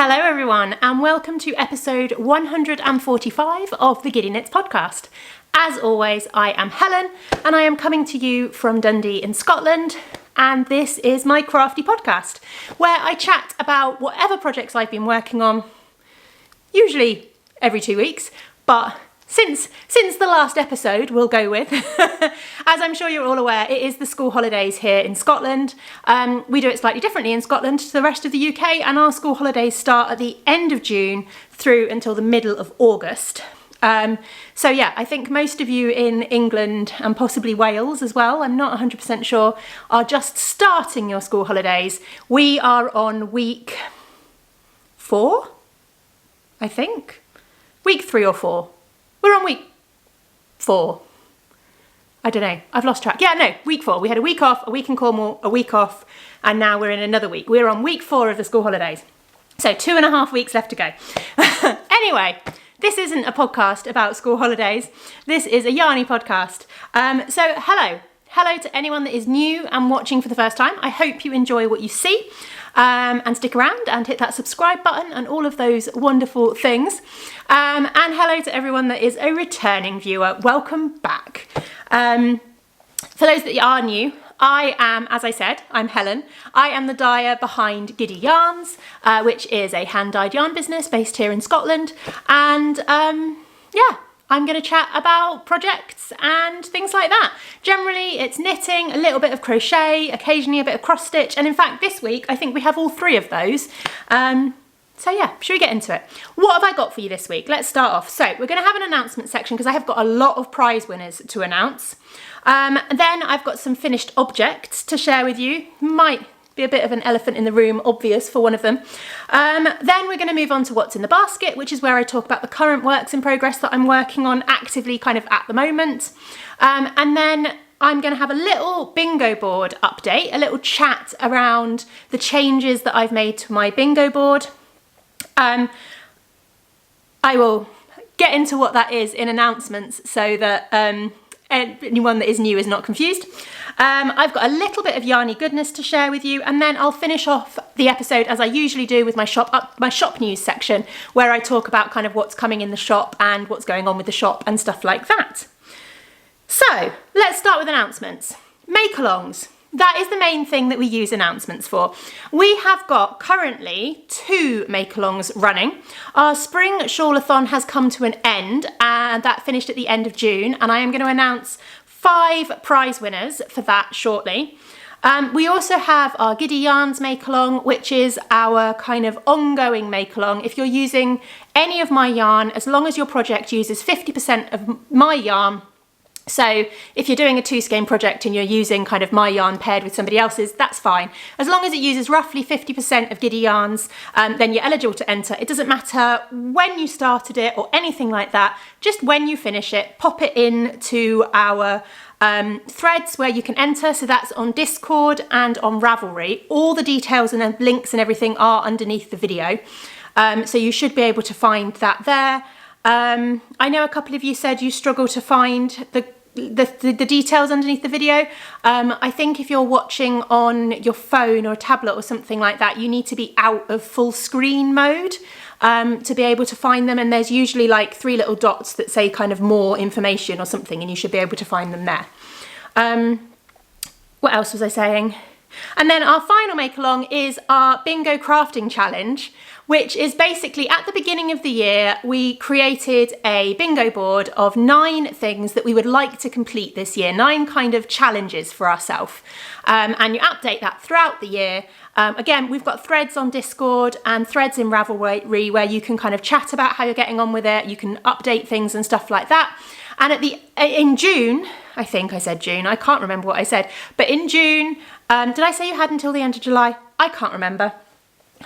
Hello everyone and welcome to episode 145 of the Giddy Knits podcast. As always, I am Helen and I am coming to you from Dundee in Scotland, and this is my crafty podcast where I chat about whatever projects I've been working on, usually every 2 weeks, but since the last episode we'll go with, as I'm sure you're all aware, it is the school holidays here in Scotland. We do it slightly differently in Scotland to the rest of the UK, and our school holidays start at the end of June through until the middle of August. So yeah, I think most of you in England and possibly Wales as well, I'm not 100% sure, are just starting your school holidays. We are on week 4, I think. Week 3 or 4. We're on week 4. I don't know. I've lost track. Yeah, no, week 4. We had a week off, a week in Cornwall, a week off, and now we're in another week. We're on week 4 of the school holidays. So 2.5 weeks left to go. Anyway, this isn't a podcast about school holidays. This is a Yarny podcast. So hello. Hello to anyone that is new and watching for the first time. I hope you enjoy what you see. And stick around and hit that subscribe button and all of those wonderful things. And hello to everyone that is a returning viewer. Welcome back. For those that are new, I am, as I said, I'm Helen. I am the dyer behind Giddy Yarns, which is a hand-dyed yarn business based here in Scotland. And yeah, I'm going to chat about projects and things like that. Generally, it's knitting, a little bit of crochet, occasionally a bit of cross stitch. And in fact, this week, I think we have all 3 of those. So yeah, should we get into it? What have I got for you this week? Let's start off. So we're going to have an announcement section because I have got a lot of prize winners to announce. Then I've got some finished objects to share with you. Might be a bit of an elephant in the room, obvious for one of them. Then we're going to move on to what's in the basket, which is where I talk about the current works in progress that I'm working on actively kind of at the moment. And then I'm going to have a little bingo board update, a little chat around the changes that I've made to my bingo board. I will get into what that is in announcements so that anyone that is new is not confused. I've got a little bit of Yarny Goodness to share with you, and then I'll finish off the episode as I usually do with my shop news section, where I talk about kind of what's coming in the shop and what's going on with the shop and stuff like that. So let's start with announcements. Makealongs. That is the main thing that we use announcements for. We have got currently 2 Makealongs running. Our spring shawl-a-thon has come to an end, and that finished at the end of June, and I am going to announce 5 prize winners for that shortly. We also have our Giddy Yarns Makealong, which is our kind of ongoing Makealong. If you're using any of my yarn, as long as your project uses 50% of my yarn, so if you're doing a 2-skein project and you're using kind of my yarn paired with somebody else's, that's fine. As long as it uses roughly 50% of Giddy Yarns, then you're eligible to enter. It doesn't matter when you started it or anything like that. Just when you finish it, pop it in our threads where you can enter. So that's on Discord and on Ravelry. All the details and links and everything are underneath the video. So you should be able to find that there. I know a couple of you said you struggle to find the details underneath the video. I think if you're watching on your phone or a tablet or something like that, you need to be out of full screen mode to be able to find them, and there's usually like 3 little dots that say kind of more information or something, and you should be able to find them there. What else was I saying? And then our final Makealong is our Bingo Crafting Challenge, which is basically at the beginning of the year, we created a bingo board of 9 things that we would like to complete this year, 9 kind of challenges for ourselves. And you update that throughout the year. Again, we've got threads on Discord and threads in Ravelry where you can kind of chat about how you're getting on with it. You can update things and stuff like that. And in June, I think I said June, I can't remember what I said, but in June, did I say you had until the end of July? I can't remember.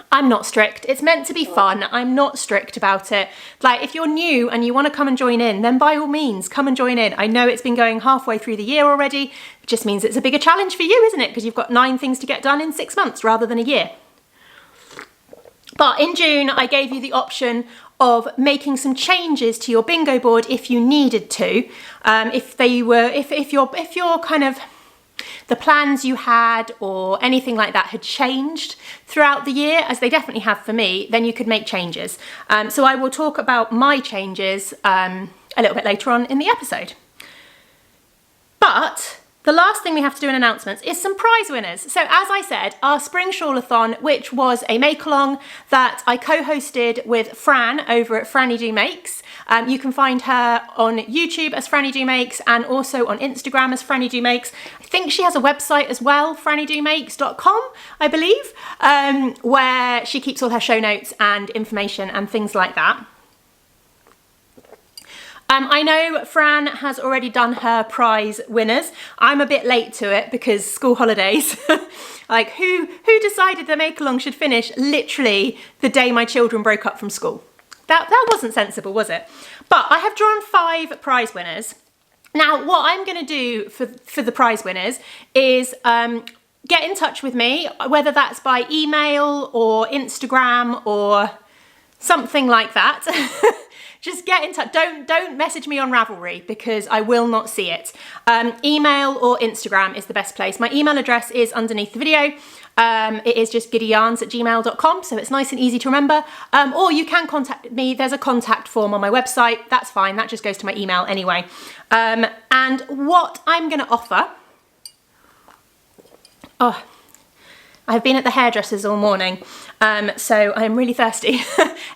I'm not strict. It's meant to be fun. I'm not strict about it. Like, if you're new and you want to come and join in, then by all means, come and join in. I know it's been going halfway through the year already. It just means it's a bigger challenge for you, isn't it? Because you've got 9 things to get done in 6 months rather than a year. But in June, I gave you the option of making some changes to your bingo board if you needed to. If you're kind of the plans you had or anything like that had changed throughout the year, as they definitely have for me, then you could make changes. So I will talk about my changes a little bit later on in the episode. But the last thing we have to do in announcements is some prize winners. So as I said, our Spring Shawlathon, which was a make-along that I co-hosted with Fran over at Franny Do Makes. You can find her on YouTube as Franny Do Makes and also on Instagram as Franny Do Makes. I think she has a website as well, frannydomakes.com, I believe, where she keeps all her show notes and information and things like that. I know Fran has already done her prize winners. I'm a bit late to it because school holidays. Like who decided the Makealong should finish literally the day my children broke up from school? That wasn't sensible, was it? But I have drawn 5 prize winners. Now, what I'm going to do for the prize winners is get in touch with me, whether that's by email or Instagram or something like that. Just get in touch. Don't message me on Ravelry because I will not see it. Email or Instagram is the best place. My email address is underneath the video. It is just giddyyarns@gmail.com, so it's nice and easy to remember. Or you can contact me. There's a contact form on my website. That's fine. That just goes to my email anyway. And what I'm going to offer... Oh, I've been at the hairdressers all morning, so I'm really thirsty.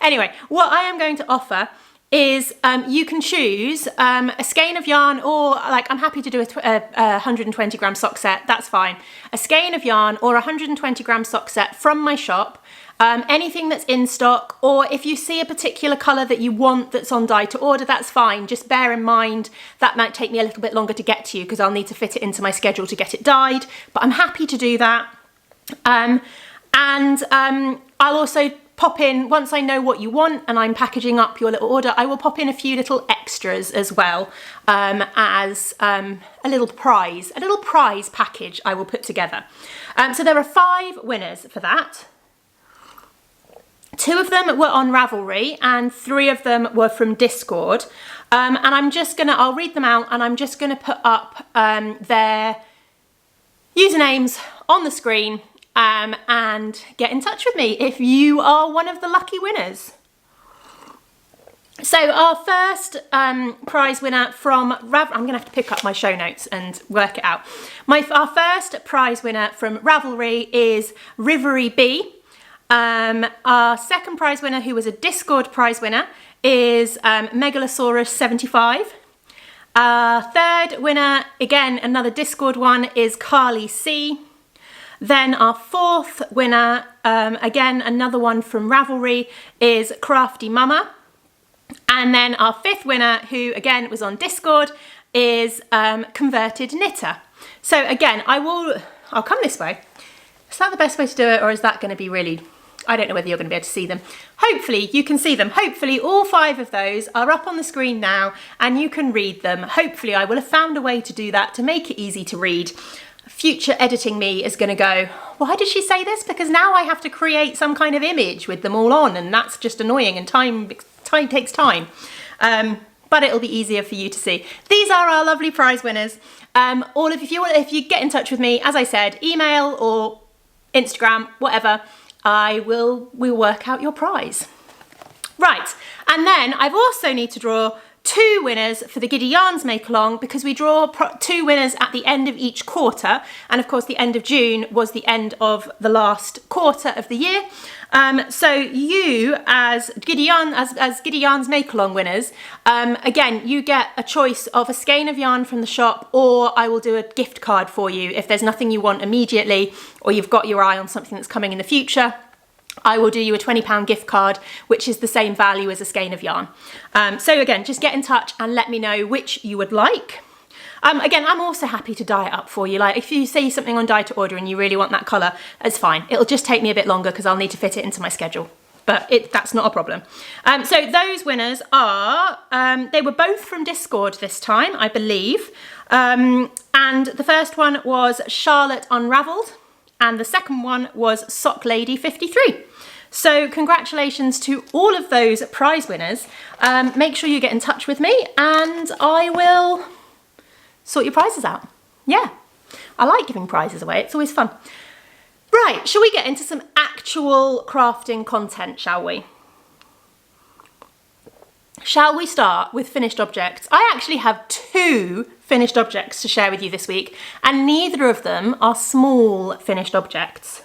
Anyway, what I am going to offer is you can choose a skein of yarn, or like I'm happy to do a 120 gram sock set, that's fine. A skein of yarn or a 120 gram sock set from my shop, anything that's in stock, or if you see a particular colour that you want that's on dye to order, that's fine. Just bear in mind that might take me a little bit longer to get to you because I'll need to fit it into my schedule to get it dyed, but I'm happy to do that. I'll also pop in, once I know what you want and I'm packaging up your little order, I will pop in a few little extras as well, as a little prize package I will put together. So there are 5 winners for that. 2 of them were on Ravelry and 3 of them were from Discord. And I'll read them out and I'm just gonna put up their usernames on the screen and get in touch with me if you are one of the lucky winners. So our first prize winner from I'm going to have to pick up my show notes and work it out. Our first prize winner from Ravelry is Rivery B. Our second prize winner, who was a Discord prize winner, is Megalosaurus 75. Our third winner, again another Discord one, is Carly C. Then our 4th winner, again another one from Ravelry, is Crafty Mama. And then our 5th winner, who again was on Discord, is Converted Knitter. So again, I'll come this way. Is that the best way to do it, or is that going to be really... I don't know whether you're going to be able to see them. Hopefully you can see them. Hopefully all 5 of those are up on the screen now and you can read them. Hopefully I will have found a way to do that to make it easy to read. Future editing me is going to go, why did she say this? Because now I have to create some kind of image with them all on, and that's just annoying, and time takes time. But it'll be easier for you to see. These are our lovely prize winners. If you get in touch with me, as I said, email or Instagram, whatever, we'll work out your prize. Right, and then I've also need to draw 2 winners for the Giddy Yarns Makealong, because we draw 2 winners at the end of each quarter, and of course the end of June was the end of the last quarter of the year. So you, as Giddy Yarns Makealong winners, again, you get a choice of a skein of yarn from the shop, or I will do a gift card for you if there's nothing you want immediately, or you've got your eye on something that's coming in the future. I will do you a £20 gift card, which is the same value as a skein of yarn. So again, just get in touch and let me know which you would like. Again, I'm also happy to dye it up for you. Like if you see something on dye to order and you really want that colour, it's fine. It'll just take me a bit longer because I'll need to fit it into my schedule. But that's not a problem. So those winners are, they were both from Discord this time, I believe. And the first one was Charlotte Unravelled, and the second one was Sock Lady 53. So congratulations to all of those prize winners. Make sure you get in touch with me and I will sort your prizes out. Yeah. I like giving prizes away, it's always fun. Right, shall we get into some actual crafting content, shall we? Shall we start with finished objects? I actually have 2 finished objects to share with you this week, and neither of them are small finished objects.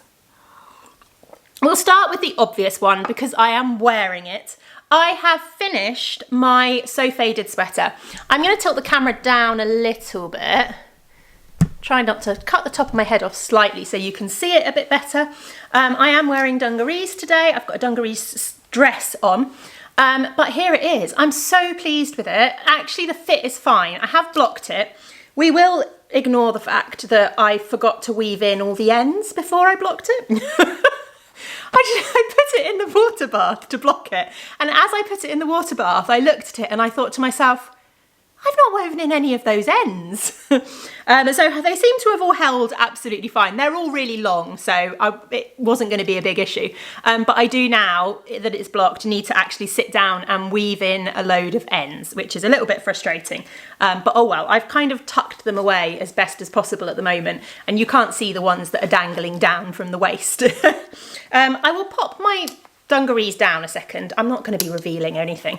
We'll start with the obvious one because I am wearing it. I have finished my So Faded sweater. I'm going to tilt the camera down a little bit. Try not to cut the top of my head off slightly so you can see it a bit better. I am wearing dungarees today. I've got a dungarees dress on. But here it is. I'm so pleased with it. Actually, the fit is fine. I have blocked it. We will ignore the fact that I forgot to weave in all the ends before I blocked it. I put it in the water bath to block it. And as I put it in the water bath, I looked at it and I thought to myself, I've not woven in any of those ends. So they seem to have all held absolutely fine. They're all really long, so it wasn't going to be a big issue. But I do now that it's blocked need to actually sit down and weave in a load of ends, which is a little bit frustrating. But oh well, I've kind of tucked them away as best as possible at the moment, and you can't see the ones that are dangling down from the waist. I will pop my dungarees down a second. I'm not going to be revealing anything.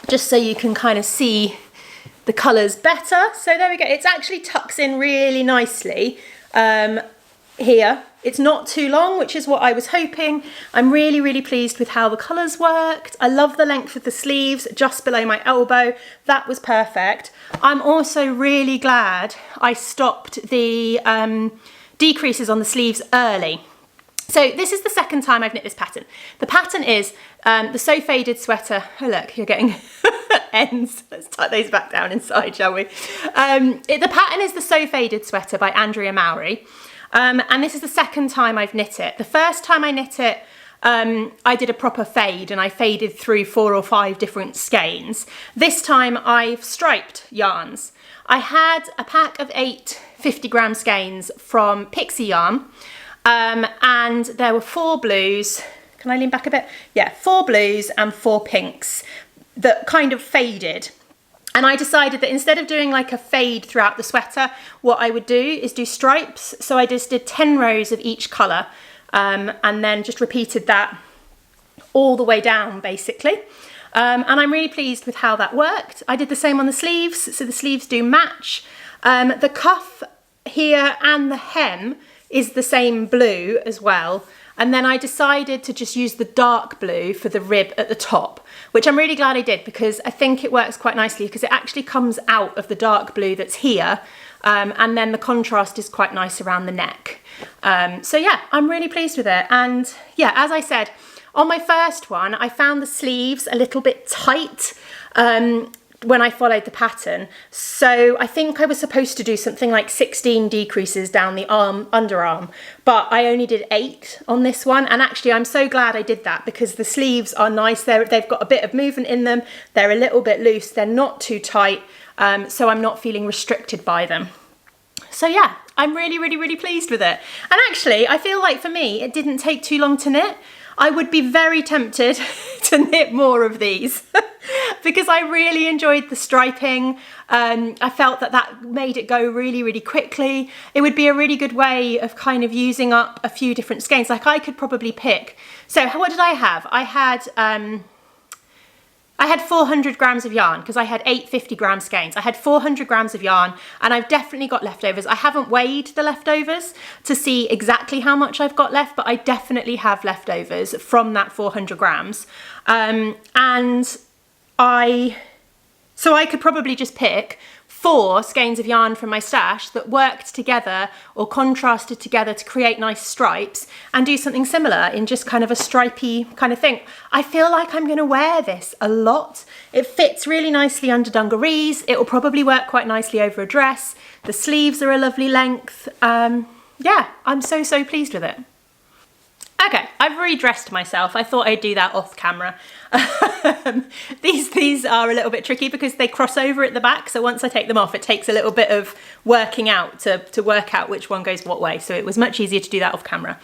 Just so you can kind of see the colours better. So there we go. It actually tucks in really nicely here. It's not too long, which is what I was hoping. I'm really, really pleased with how the colours worked. I love the length of the sleeves just below my elbow. That was perfect. I'm also really glad I stopped the decreases on the sleeves early. So this is the second time I've knit this pattern. The pattern is the So Faded sweater. Oh look, you're getting ends. Let's tuck those back down inside, shall we? The pattern is the So Faded sweater by Andrea Mowry. And this is the second time I've knit it. The first time I knit it, I did a proper fade and I faded through 4 or 5 different skeins. This time I've striped yarns. I had a pack of 8 50-gram skeins from Pixie Yarn. And there were 4 blues, can I lean back a bit? Yeah, 4 blues and 4 pinks that kind of faded. And I decided that instead of doing like a fade throughout the sweater, what I would do is do stripes. So I just did 10 rows of each colour and then just repeated that all the way down basically. And I'm really pleased with how that worked. I did the same on the sleeves, so the sleeves do match. The cuff here and the hem is the same blue as well. And then I decided to just use the dark blue for the rib at the top, which I'm really glad I did because I think it works quite nicely because it actually comes out of the dark blue that's here. And then the contrast is quite nice around the neck. So yeah, I'm really pleased with it. And yeah, as I said, on my first one, I found the sleeves a little bit tight. When I followed the pattern. So I think I was supposed to do something like 16 decreases down the underarm, but I only did 8 on this one. And actually I'm so glad I did that because the sleeves are nice. They've got a bit of movement in them. They're a little bit loose. They're not too tight. So I'm not feeling restricted by them. So yeah, I'm really, really, really pleased with it. And actually I feel like for me, it didn't take too long to knit. I would be very tempted to knit more of these because I really enjoyed the striping. I felt that that made it go really, really quickly. It would be a really good way of kind of using up a few different skeins. Like I could probably pick. So what did I have? I had 400 grams of yarn because I had 8 50-gram skeins. I had 400 grams of yarn and I've definitely got leftovers. I haven't weighed the leftovers to see exactly how much I've got left, but I definitely have leftovers from that 400 grams. So I could probably just pick 4 skeins of yarn from my stash that worked together or contrasted together to create nice stripes and do something similar in just kind of a stripy kind of thing. I feel like I'm going to wear this a lot. It fits really nicely under dungarees. It will probably work quite nicely over a dress. The sleeves are a lovely length. Yeah, I'm so, so pleased with it. Okay, I've redressed myself. I thought I'd do that off camera. These are a little bit tricky because they cross over at the back. So once I take them off, it takes a little bit of working out to work out which one goes what way. So it was much easier to do that off camera.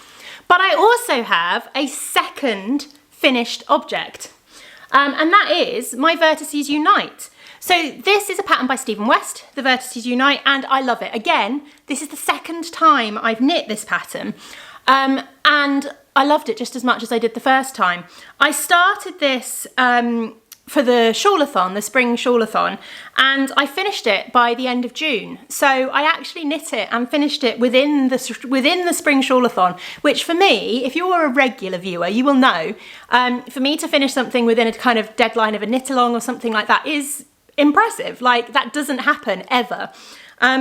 But I also have a second finished object. And that is my Vertices Unite. So this is a pattern by Stephen West, The Vertices Unite, and I love it. Again, this is the second time I've knit this pattern, and I loved it just as much as I did the first time. I started this for the shawl-a-thon, the spring shawl-a-thon, and I finished it by the end of June. So I actually knit it and finished it within the spring shawl-a-thon, which for me, if you're a regular viewer, you will know, for me to finish something within a kind of deadline of a knit-along or something like that is impressive. Like, that doesn't happen ever.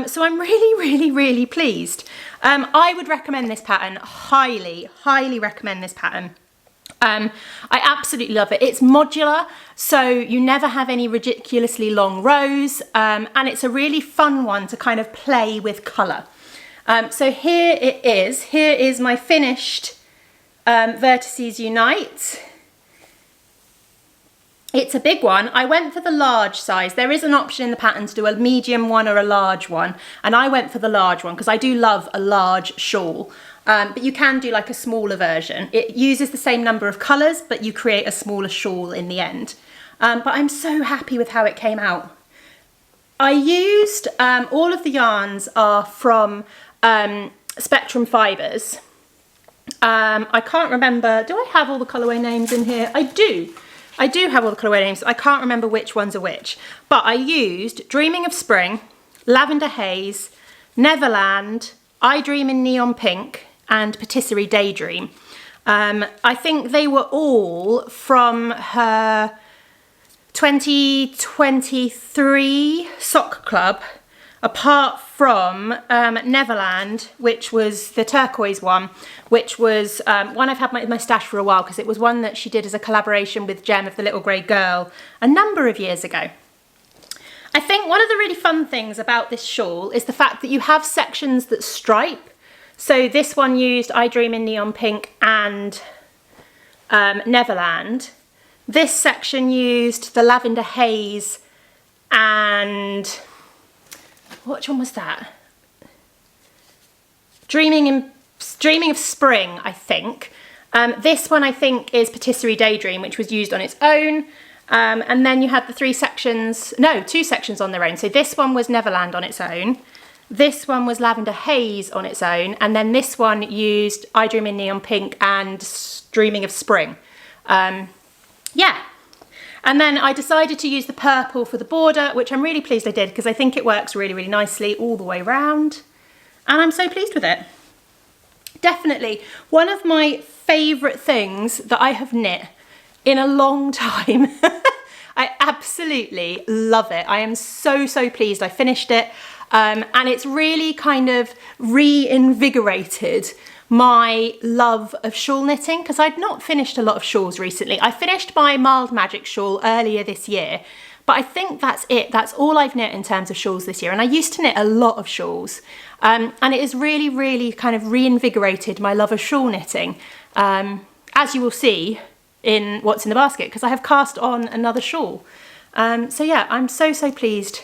So I'm really pleased. I would recommend this pattern, highly recommend this pattern. I absolutely love it. It's modular, so you never have any ridiculously long rows, and it's a really fun one to kind of play with colour. So here it is. Here is my finished Vertices Unite. It's a big one. I went for the large size. There is an option in the pattern to do a medium one or a large one, and I went for the large one because I do love a large shawl. But you can do like a smaller version. It uses the same number of colours, but you create a smaller shawl in the end. But I'm so happy with how it came out. I used, all of the yarns are from Spectrum Fibres. I can't remember, do I have all the colourway names in here? I do have all the colourway names. I can't remember which ones are which. But I used Dreaming of Spring, Lavender Haze, Neverland, I Dream in Neon Pink, and Patisserie Daydream. I think they were all from her 2023 sock club, apart from Neverland, which was the turquoise one, which was one I've had in my stash for a while because it was one that she did as a collaboration with Gem of the Little Grey Girl a number of years ago. I think one of the really fun things about this shawl is the fact that you have sections that stripe. So this one used I Dream in Neon Pink and Neverland. This section used the Lavender Haze and which one was that? Dreaming of Spring, I think. This one I think is Patisserie Daydream, which was used on its own. And then you had the two sections on their own. So this one was Neverland on its own. This one was Lavender Haze on its own. And then this one used I Dream in Neon Pink and Dreaming of Spring. Yeah. And then I decided to use the purple for the border, which I'm really pleased I did because I think it works really nicely all the way around. And I'm so pleased with it. Definitely one of my favourite things that I have knit in a long time. I absolutely love it. I am so pleased I finished it. And it's really kind of reinvigorated my love of shawl knitting because I'd not finished a lot of shawls recently. I finished my Mild Magic shawl earlier this year, but I think that's it. That's all I've knit in terms of shawls this year. And I used to knit a lot of shawls. And it has really kind of reinvigorated my love of shawl knitting, as you will see in what's in the basket, because I have cast on another shawl. So yeah, I'm so pleased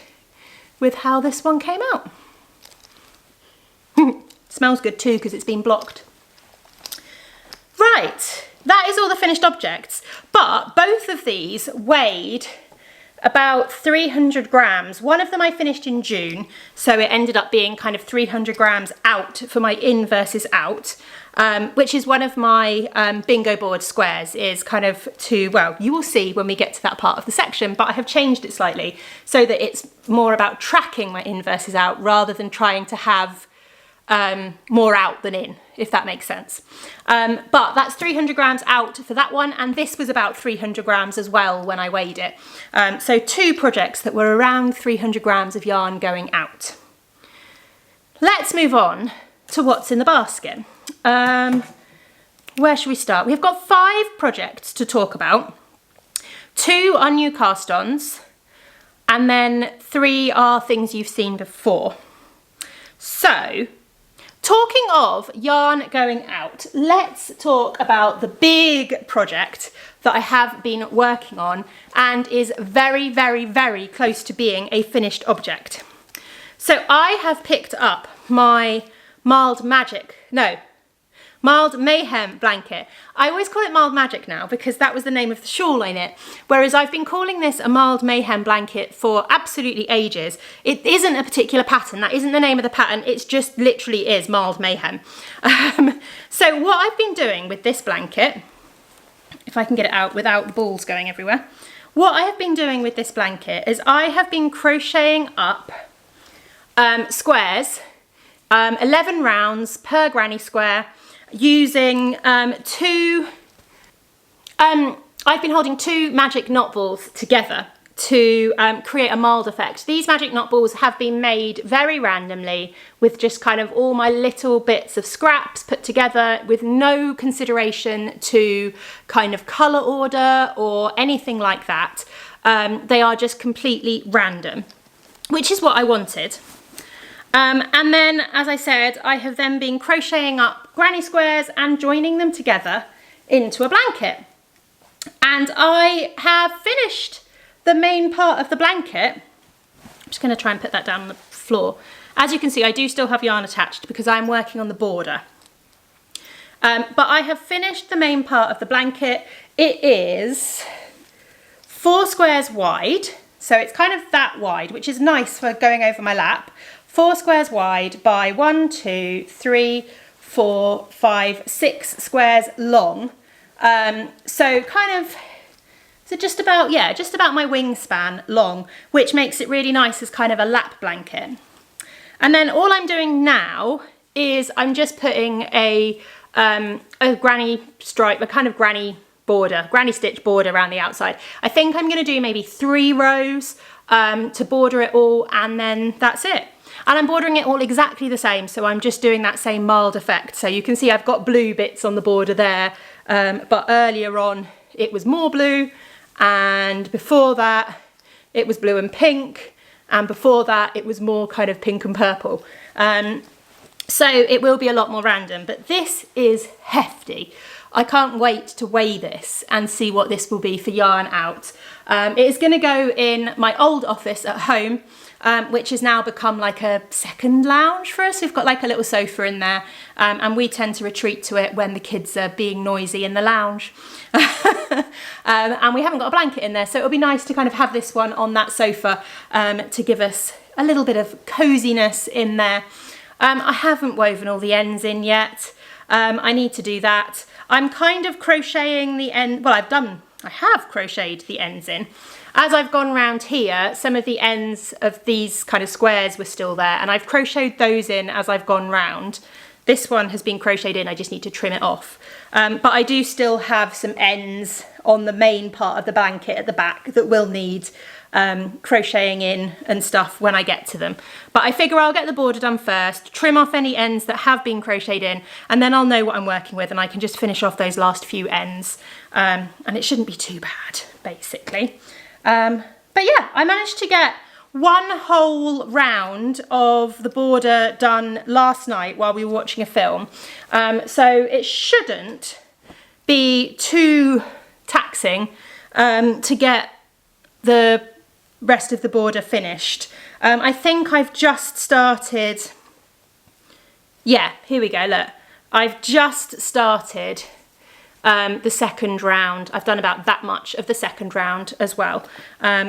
with how this one came out. Smells good too because it's been blocked. Right, that is all the finished objects, but both of these weighed about 300 grams. One of them I finished in June, so it ended up being kind of 300 grams out for my in versus out, which is one of my bingo board squares, is kind of to, well, you will see when we get to that part of the section, but I have changed it slightly so that it's more about tracking my in versus out rather than trying to have more out than in, if that makes sense. But that's 300 grams out for that one, and this was about 300 grams as well when I weighed it. So two projects that were around 300 grams of yarn going out. Let's move on to what's in the basket. Where should we start? We've got 5 projects to talk about. 2 are new cast-ons, and then 3 are things you've seen before. So, talking of yarn going out, let's talk about the big project that I have been working on and is very close to being a finished object. Mild Mayhem blanket. I always call it Mild Magic now because that was the name of the shawl I knit, whereas I've been calling this a Mild Mayhem blanket for absolutely ages. It isn't a particular pattern, that isn't the name of the pattern, it's just literally is Mild Mayhem. So what I've been doing with this blanket, if I can get it out without the balls going everywhere, what I have been doing with this blanket is I have been crocheting up squares, 11 rounds per granny square, using I've been holding 2 magic knot balls together to create a mild effect. These magic knot balls have been made very randomly with just kind of all my little bits of scraps put together with no consideration to kind of colour order or anything like that. They are just completely random, which is what I wanted. And then, as I said, I have then been crocheting up granny squares and joining them together into a blanket. And I have finished the main part of the blanket. I'm just going to try and put that down on the floor. As you can see, I do still have yarn attached because I'm working on the border. But I have finished the main part of the blanket. It is 4 squares wide, so it's kind of that wide, which is nice for going over my lap. 4 squares wide by 1, 2, 3, 4, 5, 6 squares long. So kind of, so just about my wingspan long, which makes it really nice as kind of a lap blanket. And then all I'm doing now is I'm just putting a granny stripe, a kind of granny border, granny stitch border around the outside. I think I'm going to do maybe 3 rows to border it all, and then that's it. And I'm bordering it all exactly the same, so I'm just doing that same mild effect. So you can see I've got blue bits on the border there, but earlier on it was more blue, and before that it was blue and pink, and before that it was more kind of pink and purple. So it will be a lot more random, but this is hefty. I can't wait to weigh this and see what this will be for yarn out. It is going to go in my old office at home, which has now become like a second lounge for us. We've got like a little sofa in there, and we tend to retreat to it when the kids are being noisy in the lounge. And we haven't got a blanket in there, so it'll be nice to kind of have this one on that sofa to give us a little bit of coziness in there. I haven't woven all the ends in yet. I need to do that. I'm kind of crocheting the end, well I have crocheted the ends in. As I've gone round here, some of the ends of these kind of squares were still there, and I've crocheted those in as I've gone round. This one has been crocheted in, I just need to trim it off. But I do still have some ends on the main part of the blanket at the back that will need crocheting in and stuff when I get to them. But I figure I'll get the border done first, trim off any ends that have been crocheted in, and then I'll know what I'm working with, and I can just finish off those last few ends. And it shouldn't be too bad, basically. But yeah, I managed to get 1 whole round of the border done last night while we were watching a film. So it shouldn't be too taxing to get the rest of the border finished. I think I've just started, yeah, here we go, look. I've just started the second round. I've done about that much of the second round as well.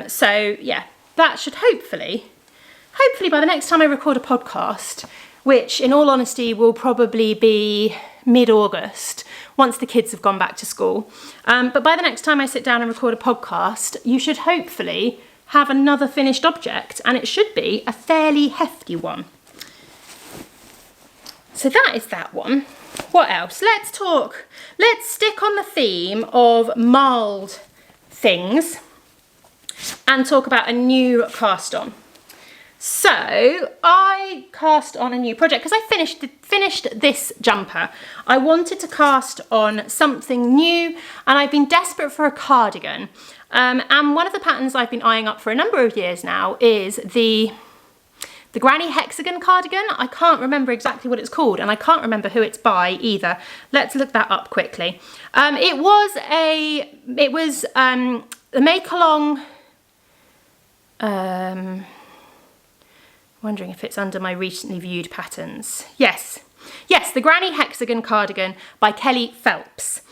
So yeah, that should hopefully by the next time I record a podcast, which in all honesty will probably be mid-August, once the kids have gone back to school. But by the next time I sit down and record a podcast, you should hopefully have another finished object, and it should be a fairly hefty one. So that is that one. What else? Let's stick on the theme of mild things and talk about a new cast on. So I cast on a new project because I finished this jumper. I wanted to cast on something new, and I've been desperate for a cardigan. And one of the patterns I've been eyeing up for a number of years now is the Granny Hexagon cardigan. I can't remember exactly what it's called, and I can't remember who it's by either. Let's look that up quickly. It was the Makealong. Wondering if it's under my recently viewed patterns. Yes, Yes, the Granny Hexagon Cardigan by Kelly Phelps.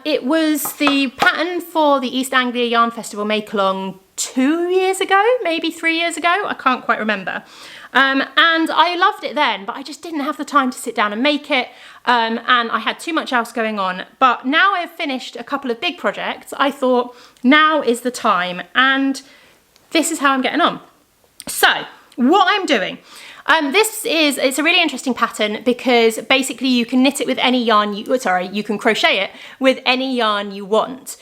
It was the pattern for the East Anglia Yarn Festival Makealong 2 years ago, maybe 3 years ago, I can't quite remember. And I loved it then, but I just didn't have the time to sit down and make it, and I had too much else going on. But now I've finished a couple of big projects, I thought now is the time, and this is how I'm getting on. So, what I'm doing, it's a really interesting pattern because basically you can knit it with any yarn you can crochet it with any yarn you want,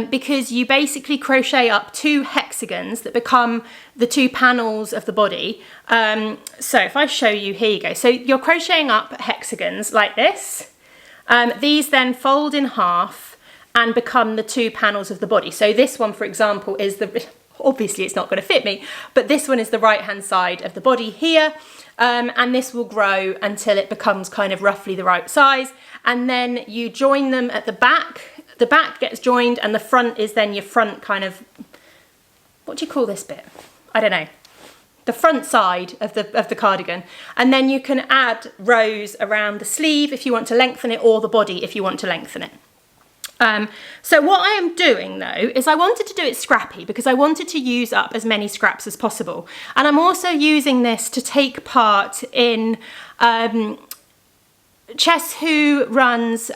because you basically crochet up 2 hexagons that become the 2 panels of the body. So if I show you, here you go. So you're crocheting up hexagons like this. These then fold in half and become the 2 panels of the body. So this one, for example, is obviously it's not going to fit me, but this one is the right hand side of the body here, and this will grow until it becomes kind of roughly the right size, and then you join them at the back. The back gets joined and the front is then your front kind of, what do you call this bit? I don't know. The front side of the cardigan, and then you can add rows around the sleeve if you want to lengthen it, or the body if you want to lengthen it. So what I am doing though is I wanted to do it scrappy because I wanted to use up as many scraps as possible, and I'm also using this to take part in Chess, who runs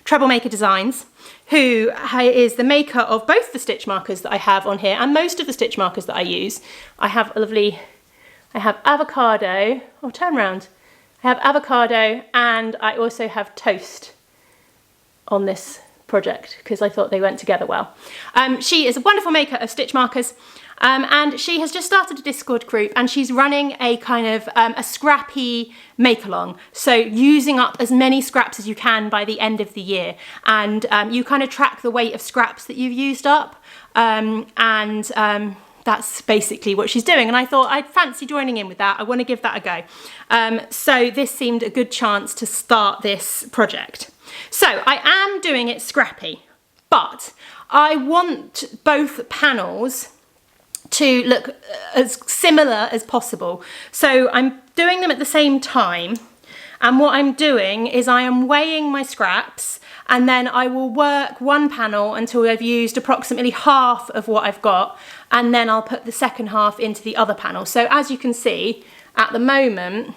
Troublemaker Designs, who is the maker of both the stitch markers that I have on here and most of the stitch markers that I use. I have avocado, oh turn round, I have avocado, and I also have toast on this project because I thought they went together well. She is a wonderful maker of stitch markers, and she has just started a Discord group, and she's running a kind of a scrappy make-along, so using up as many scraps as you can by the end of the year, and you kind of track the weight of scraps that you've used up, that's basically what she's doing, and I thought I'd fancy joining in with that. I want to give that a go. So this seemed a good chance to start this project. So I am doing it scrappy, but I want both panels to look as similar as possible. So I'm doing them at the same time, and what I'm doing is I am weighing my scraps, and then I will work one panel until I've used approximately half of what I've got, and then I'll put the second half into the other panel. So as you can see, at the moment,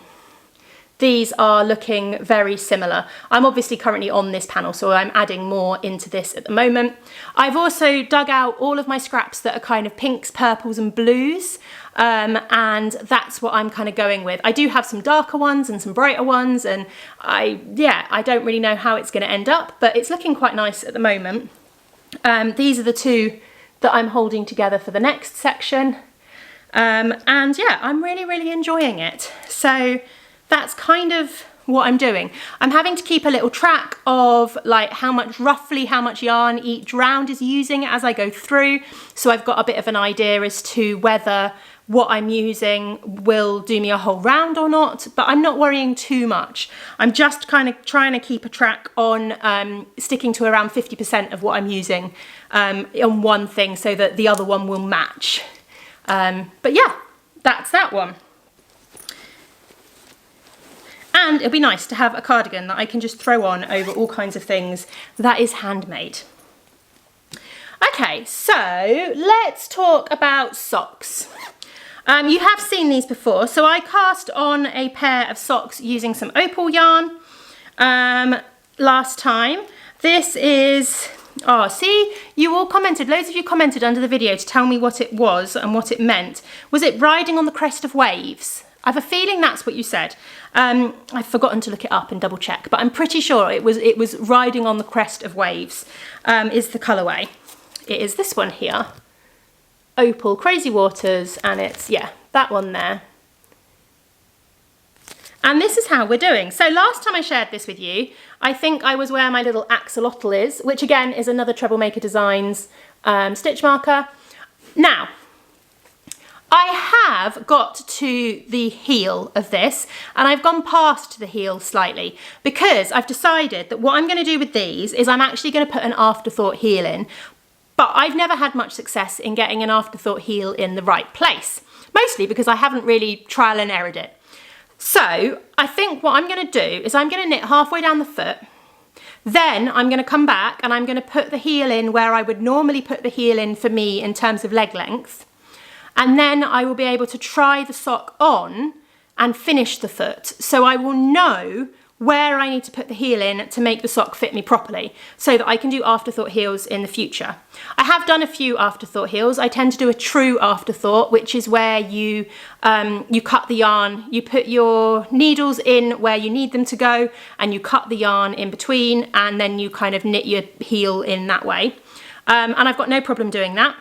these are looking very similar. I'm obviously currently on this panel, so I'm adding more into this at the moment. I've also dug out all of my scraps that are kind of pinks, purples and blues, and that's what I'm kind of going with. I do have some darker ones and some brighter ones, and I don't really know how it's going to end up, but it's looking quite nice at the moment. These are the 2 that I'm holding together for the next section, and yeah, I'm really enjoying it. So that's kind of what I'm doing. I'm having to keep a little track of like roughly how much yarn each round is using as I go through, so I've got a bit of an idea as to whether what I'm using will do me a whole round or not, but I'm not worrying too much. I'm just kind of trying to keep a track on sticking to around 50% of what I'm using on one thing so that the other one will match. But yeah, that's that one. And it'll be nice to have a cardigan that I can just throw on over all kinds of things that is handmade. Okay, so let's talk about socks. You have seen these before, so I cast on a pair of socks using some opal yarn last time. This is, oh, see, you all commented, loads of you commented under the video to tell me what it was and what it meant. Was it riding on the crest of waves? I have a feeling that's what you said. I've forgotten to look it up and double check, but I'm pretty sure it was riding on the crest of waves is the colourway. It is this one here, Opal Crazy Waters, and it's, yeah, that one there. And this is how we're doing. So last time I shared this with you, I think I was where my little axolotl is, which again is another Troublemaker Designs stitch marker. Now, I have got to the heel of this, and I've gone past the heel slightly because I've decided that what I'm going to do with these is I'm actually going to put an afterthought heel in, but I've never had much success in getting an afterthought heel in the right place, mostly because I haven't really trial and errored it. So I think what I'm going to do is I'm going to knit halfway down the foot. Then I'm going to come back and I'm going to put the heel in where I would normally put the heel in for me in terms of leg length. And then I will be able to try the sock on and finish the foot. So I will know where I need to put the heel in to make the sock fit me properly so that I can do afterthought heels in the future. I have done a few afterthought heels. I tend to do a true afterthought, which is where you cut the yarn, you put your needles in where you need them to go and you cut the yarn in between and then you kind of knit your heel in that way. And I've got no problem doing that.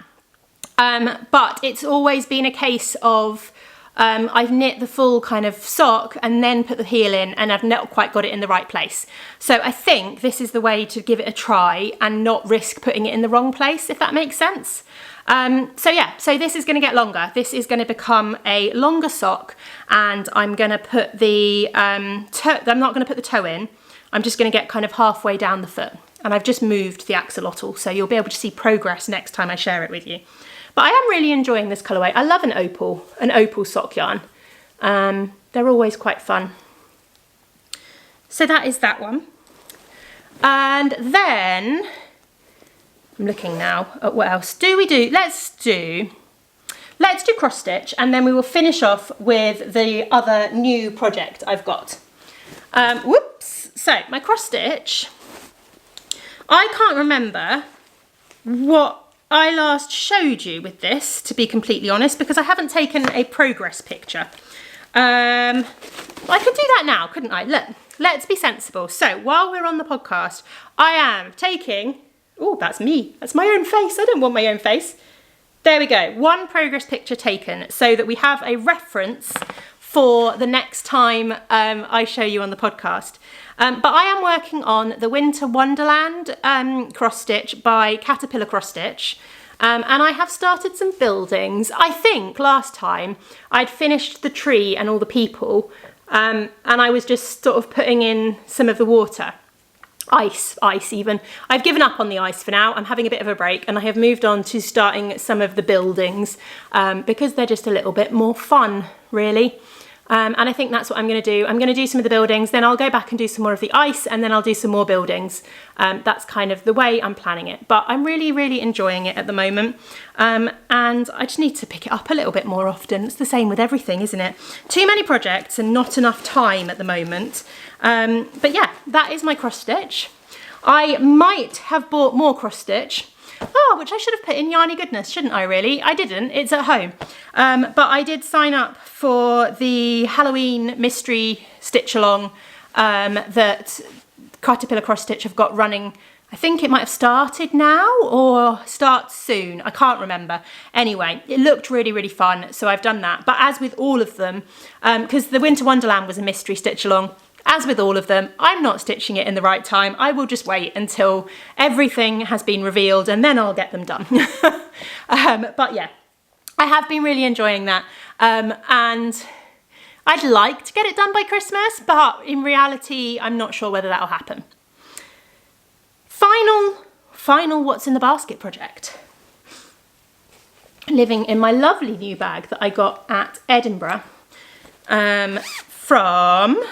But it's always been a case of I've knit the full kind of sock and then put the heel in and I've not quite got it in the right place. So I think this is the way to give it a try and not risk putting it in the wrong place, if that makes sense. So yeah, so this is going to get longer. This is going to become a longer sock and I'm going to put the, I'm not going to put the toe in. I'm just going to get kind of halfway down the foot. And I've just moved the axolotl, so you'll be able to see progress next time I share it with you. But I am really enjoying this colourway. I love an opal sock yarn. They're always quite fun. So that is that one. And then, I'm looking now at what else do we do? Let's do cross stitch and then we will finish off with the other new project I've got. Whoops, so my cross stitch, I can't remember what I last showed you with this, to be completely honest, because I haven't taken a progress picture. I could do that now, couldn't I? Look, let's be sensible. So while we're on the podcast, I am taking, oh, that's me. That's my own face. I don't want my own face. There we go. One progress picture taken so that we have a reference for the next time I show you on the podcast. But I am working on the Winter Wonderland cross stitch by Caterpillar Cross Stitch. And I have started some buildings. I think last time I'd finished the tree and all the people and I was just sort of putting in some of the water. Ice even. I've given up on the ice for now. I'm having a bit of a break and I have moved on to starting some of the buildings because they're just a little bit more fun, really. And I think that's what I'm going to do. I'm going to do some of the buildings, then I'll go back and do some more of the ice, and then I'll do some more buildings. That's kind of the way I'm planning it. But I'm really, really enjoying it at the moment. And I just need to pick it up a little bit more often. It's the same with everything, isn't it? Too many projects and not enough time at the moment. But yeah, that is my cross stitch. I might have bought more cross stitch. Oh, which I should have put in Yarny Goodness, shouldn't I really? I didn't, it's at home. But I did sign up for the Halloween mystery stitch along that Caterpillar Cross Stitch have got running. I think it might have started now or start soon. I can't remember. Anyway, it looked really, really fun. So I've done that. But as with all of them, because the Winter Wonderland was a mystery stitch along, as with all of them, I'm not stitching it in the right time. I will just wait until everything has been revealed and then I'll get them done. But yeah, I have been really enjoying that. And I'd like to get it done by Christmas, but in reality, I'm not sure whether that'll happen. Final what's in the basket project. Living in my lovely new bag that I got at Edinburgh from...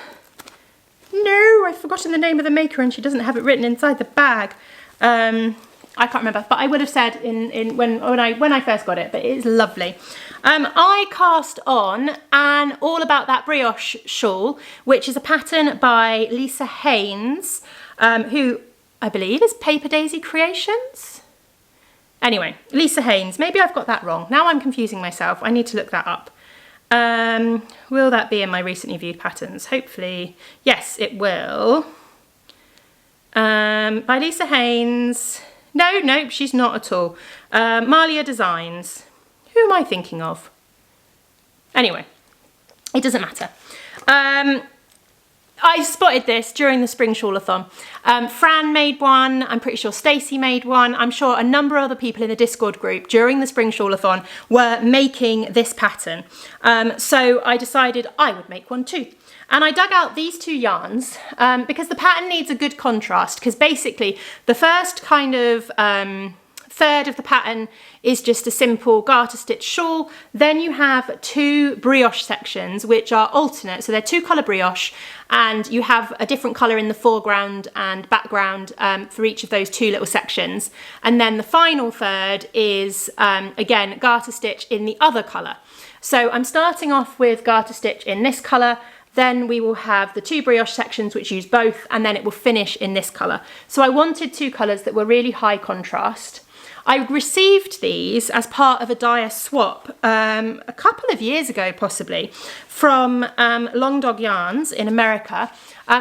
No, I've forgotten the name of the maker and she doesn't have it written inside the bag. I can't remember, but I would have said when I first got it, but it is lovely. I cast on an All About That Brioche shawl, which is a pattern by Lisa Haynes, who I believe is Paper Daisy Creations. Anyway, Lisa Haynes, maybe I've got that wrong. Now I'm confusing myself. I need to look that up. Will that be in my recently viewed patterns? Hopefully, yes, it will. By Lisa Haynes. No, she's not at all. Malia Designs. Who am I thinking of? Anyway, it doesn't matter. I spotted this during the Spring Shawl-a-thon. Fran made one, I'm pretty sure Stacey made one. I'm sure a number of other people in the Discord group during the Spring Shawl-a-thon were making this pattern. So I decided I would make one too. And I dug out these two yarns because the pattern needs a good contrast, because basically the first kind of third of the pattern is just a simple garter stitch shawl. Then you have 2 brioche sections, which are alternate. So they're 2 colour brioche, and you have a different colour in the foreground and background for each of those 2 little sections. And then the final third is, again, garter stitch in the other colour. So I'm starting off with garter stitch in this colour, then we will have the 2 brioche sections which use both, and then it will finish in this colour. So I wanted 2 colours that were really high contrast. I received these as part of a dye swap a couple of years ago possibly from Long Dog Yarns in America,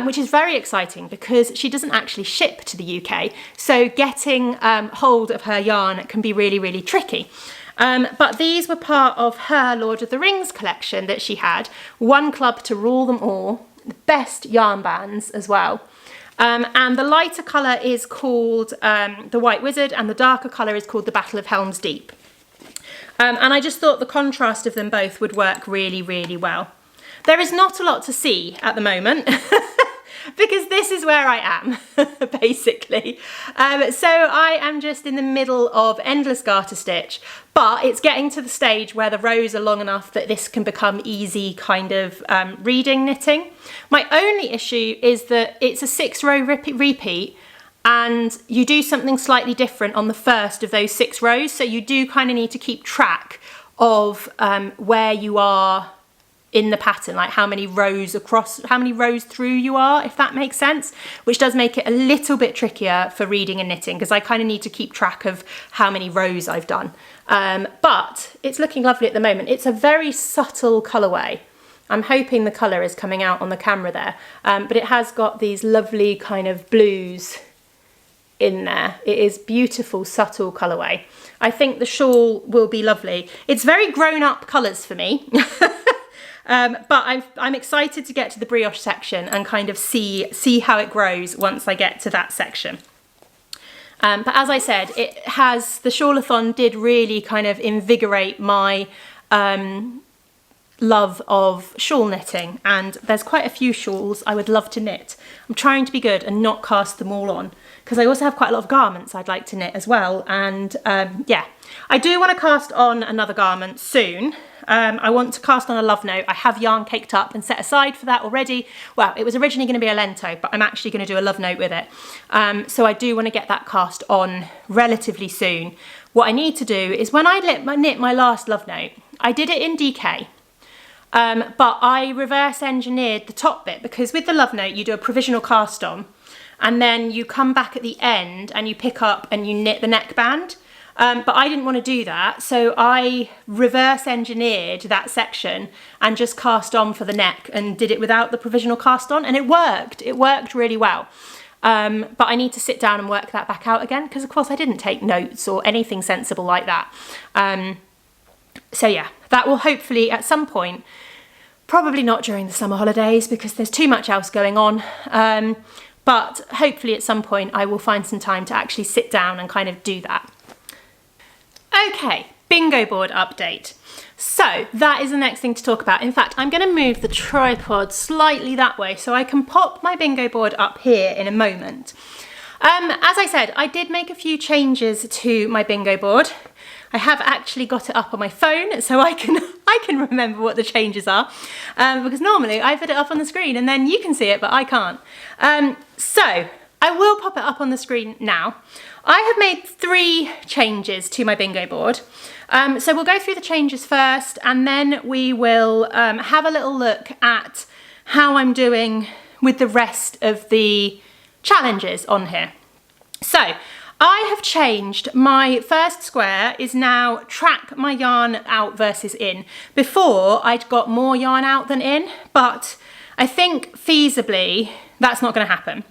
which is very exciting because she doesn't actually ship to the UK, so getting hold of her yarn can be really, really tricky. But these were part of her Lord of the Rings collection that she had, one club to rule them all, the best yarn bands as well. And the lighter colour is called the White Wizard, and the darker colour is called the Battle of Helm's Deep. And I just thought the contrast of them both would work really, really well. There is not a lot to see at the moment because this is where I am, basically. So I am just in the middle of endless garter stitch, but it's getting to the stage where the rows are long enough that this can become easy kind of reading knitting. My only issue is that it's a 6-row repeat, and you do something slightly different on the first of those 6 rows. So you do kind of need to keep track of where you are in the pattern, like how many rows across, how many rows through you are, if that makes sense, which does make it a little bit trickier for reading and knitting because I kind of need to keep track of how many rows I've done. But it's looking lovely at the moment. It's a very subtle colourway. I'm hoping the colour is coming out on the camera there, but it has got these lovely kind of blues in there. It is beautiful, subtle colourway. I think the shawl will be lovely. It's very grown-up colours for me. But I'm excited to get to the brioche section and kind of see how it grows once I get to that section. But as I said, the Shawlathon did really kind of invigorate my love of shawl knitting, and there's quite a few shawls I would love to knit. I'm trying to be good and not cast them all on because I also have quite a lot of garments I'd like to knit as well, and yeah, I do want to cast on another garment soon. I want to cast on a love note. I have yarn caked up and set aside for that already. Well, it was originally going to be a lento, but I'm actually going to do a love note with it. So I do want to get that cast on relatively soon. What I need to do is when I knit my last love note, I did it in DK, but I reverse engineered the top bit because with the love note you do a provisional cast on and then you come back at the end and you pick up and you knit the neckband. But I didn't want to do that, so I reverse engineered that section and just cast on for the neck and did it without the provisional cast on, and it worked really well. But I need to sit down and work that back out again because of course I didn't take notes or anything sensible like that. So yeah, that will hopefully at some point, probably not during the summer holidays because there's too much else going on, but hopefully at some point I will find some time to actually sit down and kind of do that. Okay, bingo board update. So that is the next thing to talk about. In fact, I'm going to move the tripod slightly that way so I can pop my bingo board up here in a moment. As I said, I did make a few changes to my bingo board. I have actually got it up on my phone so I can remember what the changes are, because normally I put it up on the screen and then you can see it, but I can't. So I will pop it up on the screen now. I have made 3 changes to my bingo board. So we'll go through the changes first and then we will have a little look at how I'm doing with the rest of the challenges on here. So I have changed, my first square is now track my yarn out versus in. Before I'd got more yarn out than in, but I think feasibly that's not going to happen.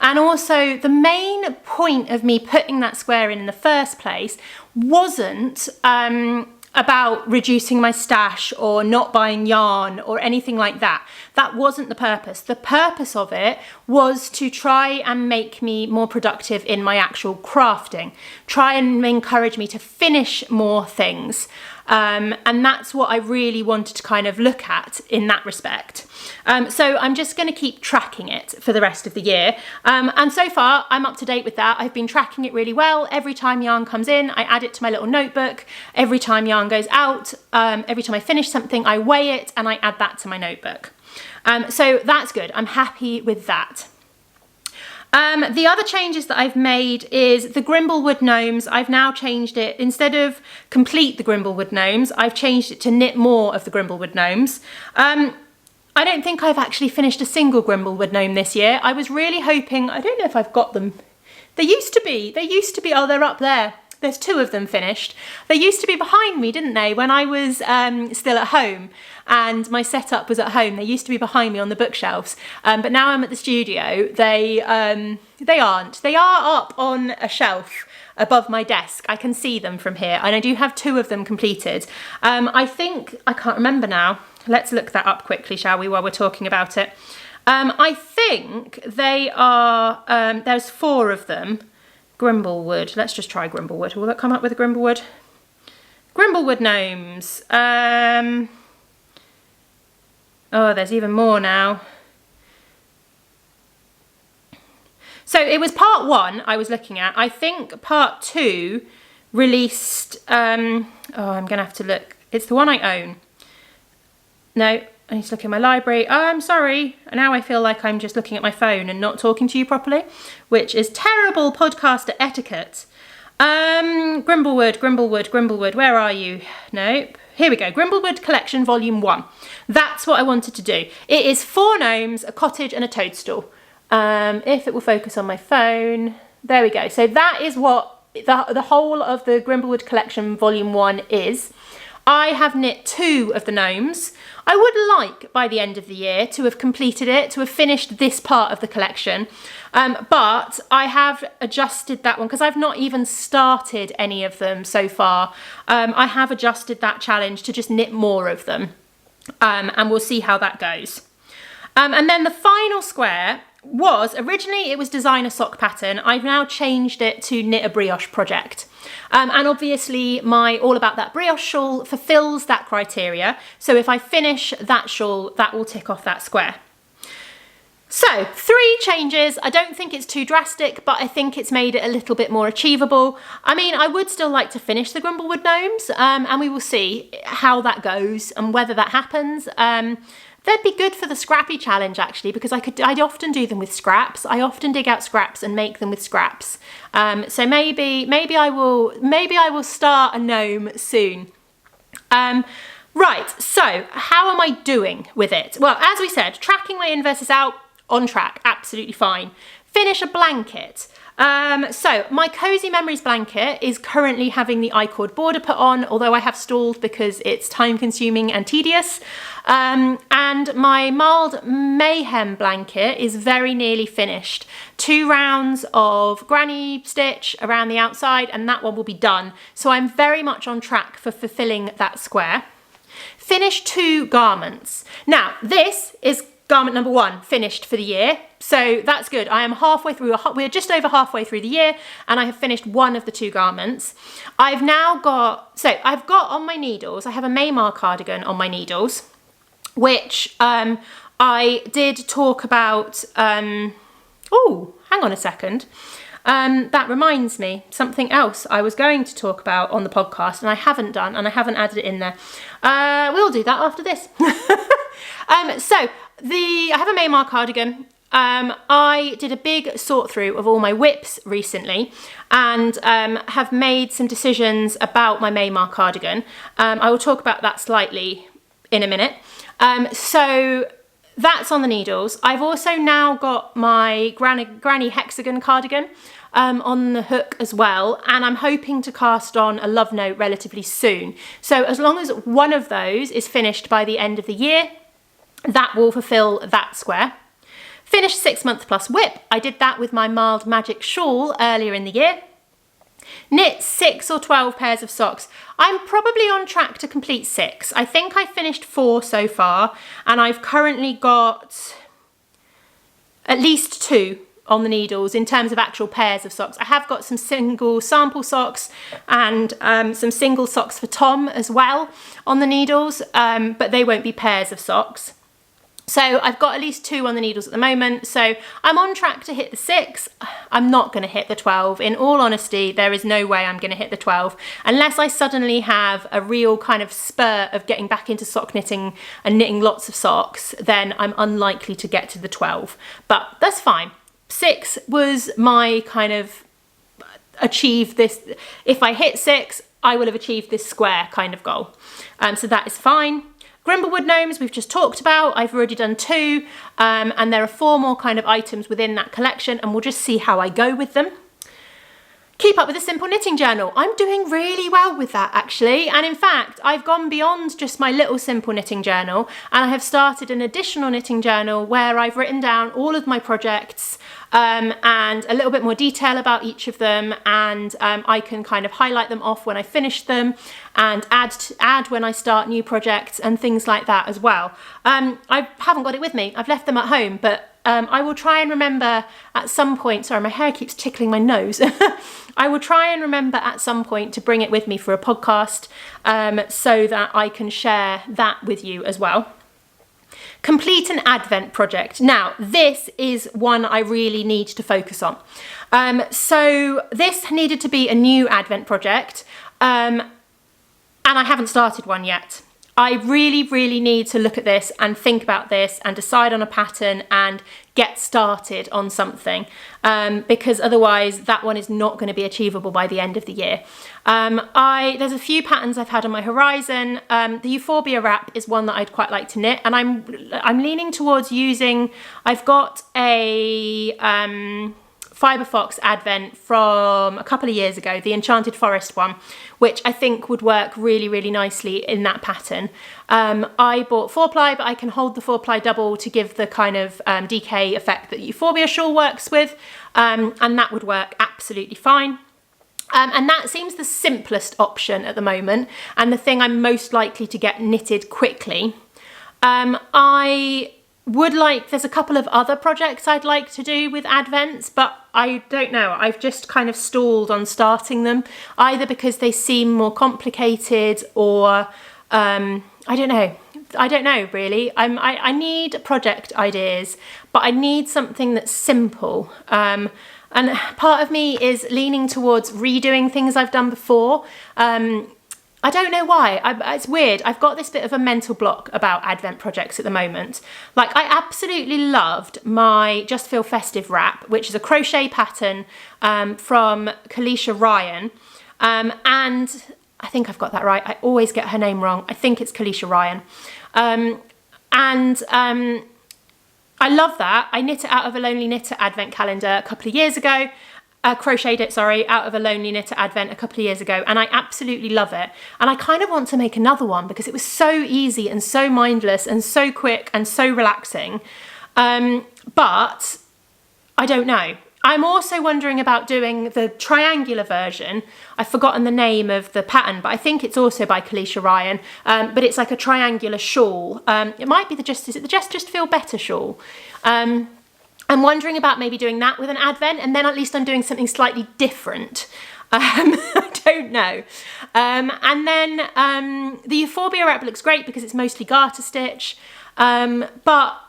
And also the main point of me putting that square in the first place wasn't about reducing my stash or not buying yarn or anything like that. That wasn't the purpose. The purpose of it was to try and make me more productive in my actual crafting. Try and encourage me to finish more things. And that's what I really wanted to kind of look at in that respect. So I'm just going to keep tracking it for the rest of the year. And so far I'm up to date with that. I've been tracking it really well. Every time yarn comes in, I add it to my little notebook. Every time yarn goes out, every time I finish something, I weigh it and I add that to my notebook. So that's good. I'm happy with that. The other changes that I've made is the Grimblewood gnomes. I've now changed it. Instead of complete the Grimblewood gnomes, I've changed it to knit more of the Grimblewood gnomes. I don't think I've actually finished a single Grimblewood gnome this year. I was really hoping, I don't know if I've got them. They used to be, oh, they're up there. There's 2 of them finished. They used to be behind me, didn't they? When I was still at home and my setup was at home, they used to be behind me on the bookshelves. But now I'm at the studio, they aren't. They are up on a shelf above my desk. I can see them from here, and I do have 2 of them completed. I think, I can't remember now. Let's look that up quickly, shall we, while we're talking about it. I think they are, there's 4 of them. Grimblewood, let's just try Grimblewood. Will that come up with a Grimblewood? Grimblewood gnomes. Oh, there's even more now. So it was part 1 I was looking at. I think part 2 released, oh, I'm going to have to look. It's the one I own. No, I need to look in my library. Oh, I'm sorry. Now I feel like I'm just looking at my phone and not talking to you properly, which is terrible podcaster etiquette. Grimblewood, where are you? Nope. Here we go. Grimblewood Collection Volume 1. That's what I wanted to do. It is 4 gnomes, a cottage and a toadstool. If it will focus on my phone. There we go. So that is what the whole of the Grimblewood Collection Volume 1 is. I have knit 2 of the gnomes. I would like, by the end of the year, to have completed it, to have finished this part of the collection. But I have adjusted that one, because I've not even started any of them so far. I have adjusted that challenge to just knit more of them. And we'll see how that goes. And then the final square was, originally it was design a sock pattern. I've now changed it to knit a brioche project. And obviously my All About That brioche shawl fulfills that criteria. So if I finish that shawl, that will tick off that square. So 3 changes. I don't think it's too drastic, but I think it's made it a little bit more achievable. I mean, I would still like to finish the Grimblewood gnomes, and we will see how that goes and whether that happens. They'd be good for the scrappy challenge, actually, because I'd often do them with scraps. I often dig out scraps and make them with scraps. So maybe I will start a gnome soon. Right, so how am I doing with it? Well, as we said, tracking my in versus out, on track, absolutely fine. Finish a blanket. So my Cozy Memories blanket is currently having the I-cord border put on, although I have stalled because it's time consuming and tedious. And my Mild Mayhem blanket is very nearly finished. 2 rounds of granny stitch around the outside and that one will be done. So I'm very much on track for fulfilling that square. Finish 2 garments. Now this is garment number 1 finished for the year, so that's good. I am halfway through, we're just over halfway through the year, and I have finished 1 of the 2 garments. I've got on my needles, I have a Maymar cardigan on my needles, which I did talk about, oh, hang on a second. That reminds me, something else I was going to talk about on the podcast and I haven't done, and I haven't added it in there. We'll do that after this. I have a Maymar cardigan. I did a big sort through of all my whips recently and have made some decisions about my Maymar cardigan. I will talk about that slightly in a minute. So that's on the needles. I've also now got my granny hexagon cardigan on the hook as well, and I'm hoping to cast on a love note relatively soon. So as long as one of those is finished by the end of the year, that will fulfill that square. Finished 6-month plus whip. I did that with my Mild Magic shawl earlier in the year. Knit 6 or 12 pairs of socks. I'm probably on track to complete 6. I think I finished 4 so far, and I've currently got at least 2 on the needles in terms of actual pairs of socks. I have got some single sample socks and some single socks for Tom as well on the needles, but they won't be pairs of socks. So I've got at least 2 on the needles at the moment. So I'm on track to hit the 6. I'm not going to hit the 12. In all honesty, there is no way I'm going to hit the 12 unless I suddenly have a real kind of spurt of getting back into sock knitting and knitting lots of socks. Then I'm unlikely to get to the 12, but that's fine. 6 was my kind of achieve this. If I hit 6, I will have achieved this square kind of goal. So that is fine. Grimblewood gnomes we've just talked about. I've already done 2, and there are 4 more kind of items within that collection, and we'll just see how I go with them. Keep up with a simple knitting journal. I'm doing really well with that actually, and in fact I've gone beyond just my little simple knitting journal, and I have started an additional knitting journal where I've written down all of my projects and a little bit more detail about each of them, and I can kind of highlight them off when I finish them and add when I start new projects and things like that as well. I haven't got it with me, I've left them at home, but I will try and remember at some point, sorry my hair keeps tickling my nose, I will try and remember at some point to bring it with me for a podcast so that I can share that with you as well. Complete an Advent project. Now, this is one I really need to focus on. So this needed to be a new Advent project, and I haven't started one yet. I really, really need to look at this and think about this and decide on a pattern and get started on something, because otherwise that one is not going to be achievable by the end of the year. There's a few patterns I've had on my horizon. The Euphorbia wrap is one that I'd quite like to knit, and I'm leaning towards using, I've got a Fibre Fox Advent from a couple of years ago, the Enchanted Forest one, which I think would work really, really nicely in that pattern. I bought 4-ply, but I can hold the 4-ply double to give the kind of DK effect that Euphorbia shawl works with, and that would work absolutely fine. And that seems the simplest option at the moment, and the thing I'm most likely to get knitted quickly. There's a couple of other projects I'd like to do with Advents, but I don't know, I've just kind of stalled on starting them, either because they seem more complicated or I don't know really. I need project ideas, but I need something that's simple. And part of me is leaning towards redoing things I've done before. I don't know why, it's weird. I've got this bit of a mental block about Advent projects at the moment. Like, I absolutely loved my Just Feel Festive wrap, which is a crochet pattern from Kalisha Ryan. And I think I've got that right. I always get her name wrong. I think it's Kalisha Ryan. I love that. I knit it out of a Lonely Knitter Advent calendar a couple of years ago. Crocheted it, out of a Lonely Knitter Advent a couple of years ago, and I absolutely love it. And I kind of want to make another one because it was so easy and so mindless and so quick and so relaxing. But I don't know. I'm also wondering about doing the triangular version. I've forgotten the name of the pattern, but I think it's also by Kalisha Ryan. But it's like a triangular shawl. It might be is it the Just Feel Better shawl? I'm wondering about maybe doing that with an Advent, and then at least I'm doing something slightly different. I don't know. And then the Euphorbia wrap looks great because it's mostly garter stitch. But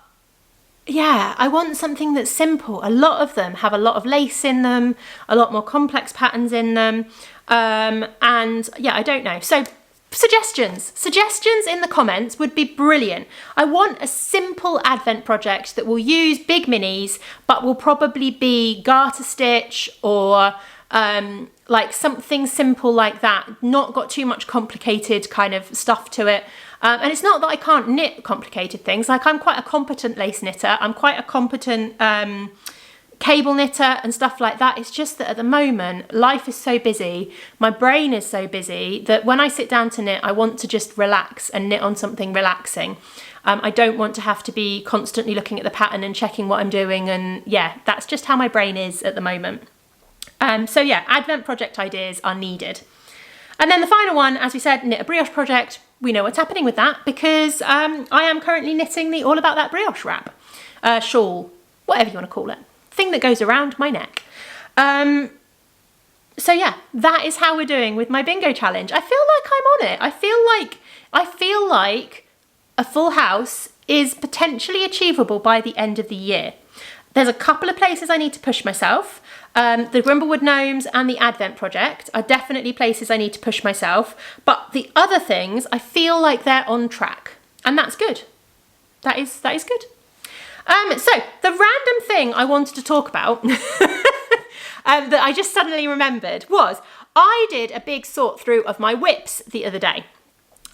yeah, I want something that's simple. A lot of them have a lot of lace in them, a lot more complex patterns in them. And yeah, I don't know. So suggestions in the comments would be brilliant. I want a simple Advent project that will use big minis, but will probably be garter stitch or like something simple like that, not got too much complicated kind of stuff to it. And it's not that I can't knit complicated things. Like, I'm quite a competent lace knitter. I'm quite a competent cable knitter and stuff like that. It's just that at the moment life is so busy, my brain is so busy, that when I sit down to knit I want to just relax and knit on something relaxing. I don't want to have to be constantly looking at the pattern and checking what I'm doing, and yeah, that's just how my brain is at the moment. So yeah, Advent project ideas are needed. And then the final one, as we said, knit a brioche project. We know what's happening with that because I am currently knitting the All About That brioche wrap, shawl, whatever you want to call it. thing that goes around my neck. So yeah, that is how we're doing with my bingo challenge. I feel like I'm on it. I feel like a full house is potentially achievable by the end of the year. There's a couple of places I need to push myself. The Grimblewood Gnomes and the Advent Project are definitely places I need to push myself. But the other things, I feel like they're on track. And that's good. That is good. So the random thing I wanted to talk about that I just suddenly remembered was I did a big sort through of my whips the other day.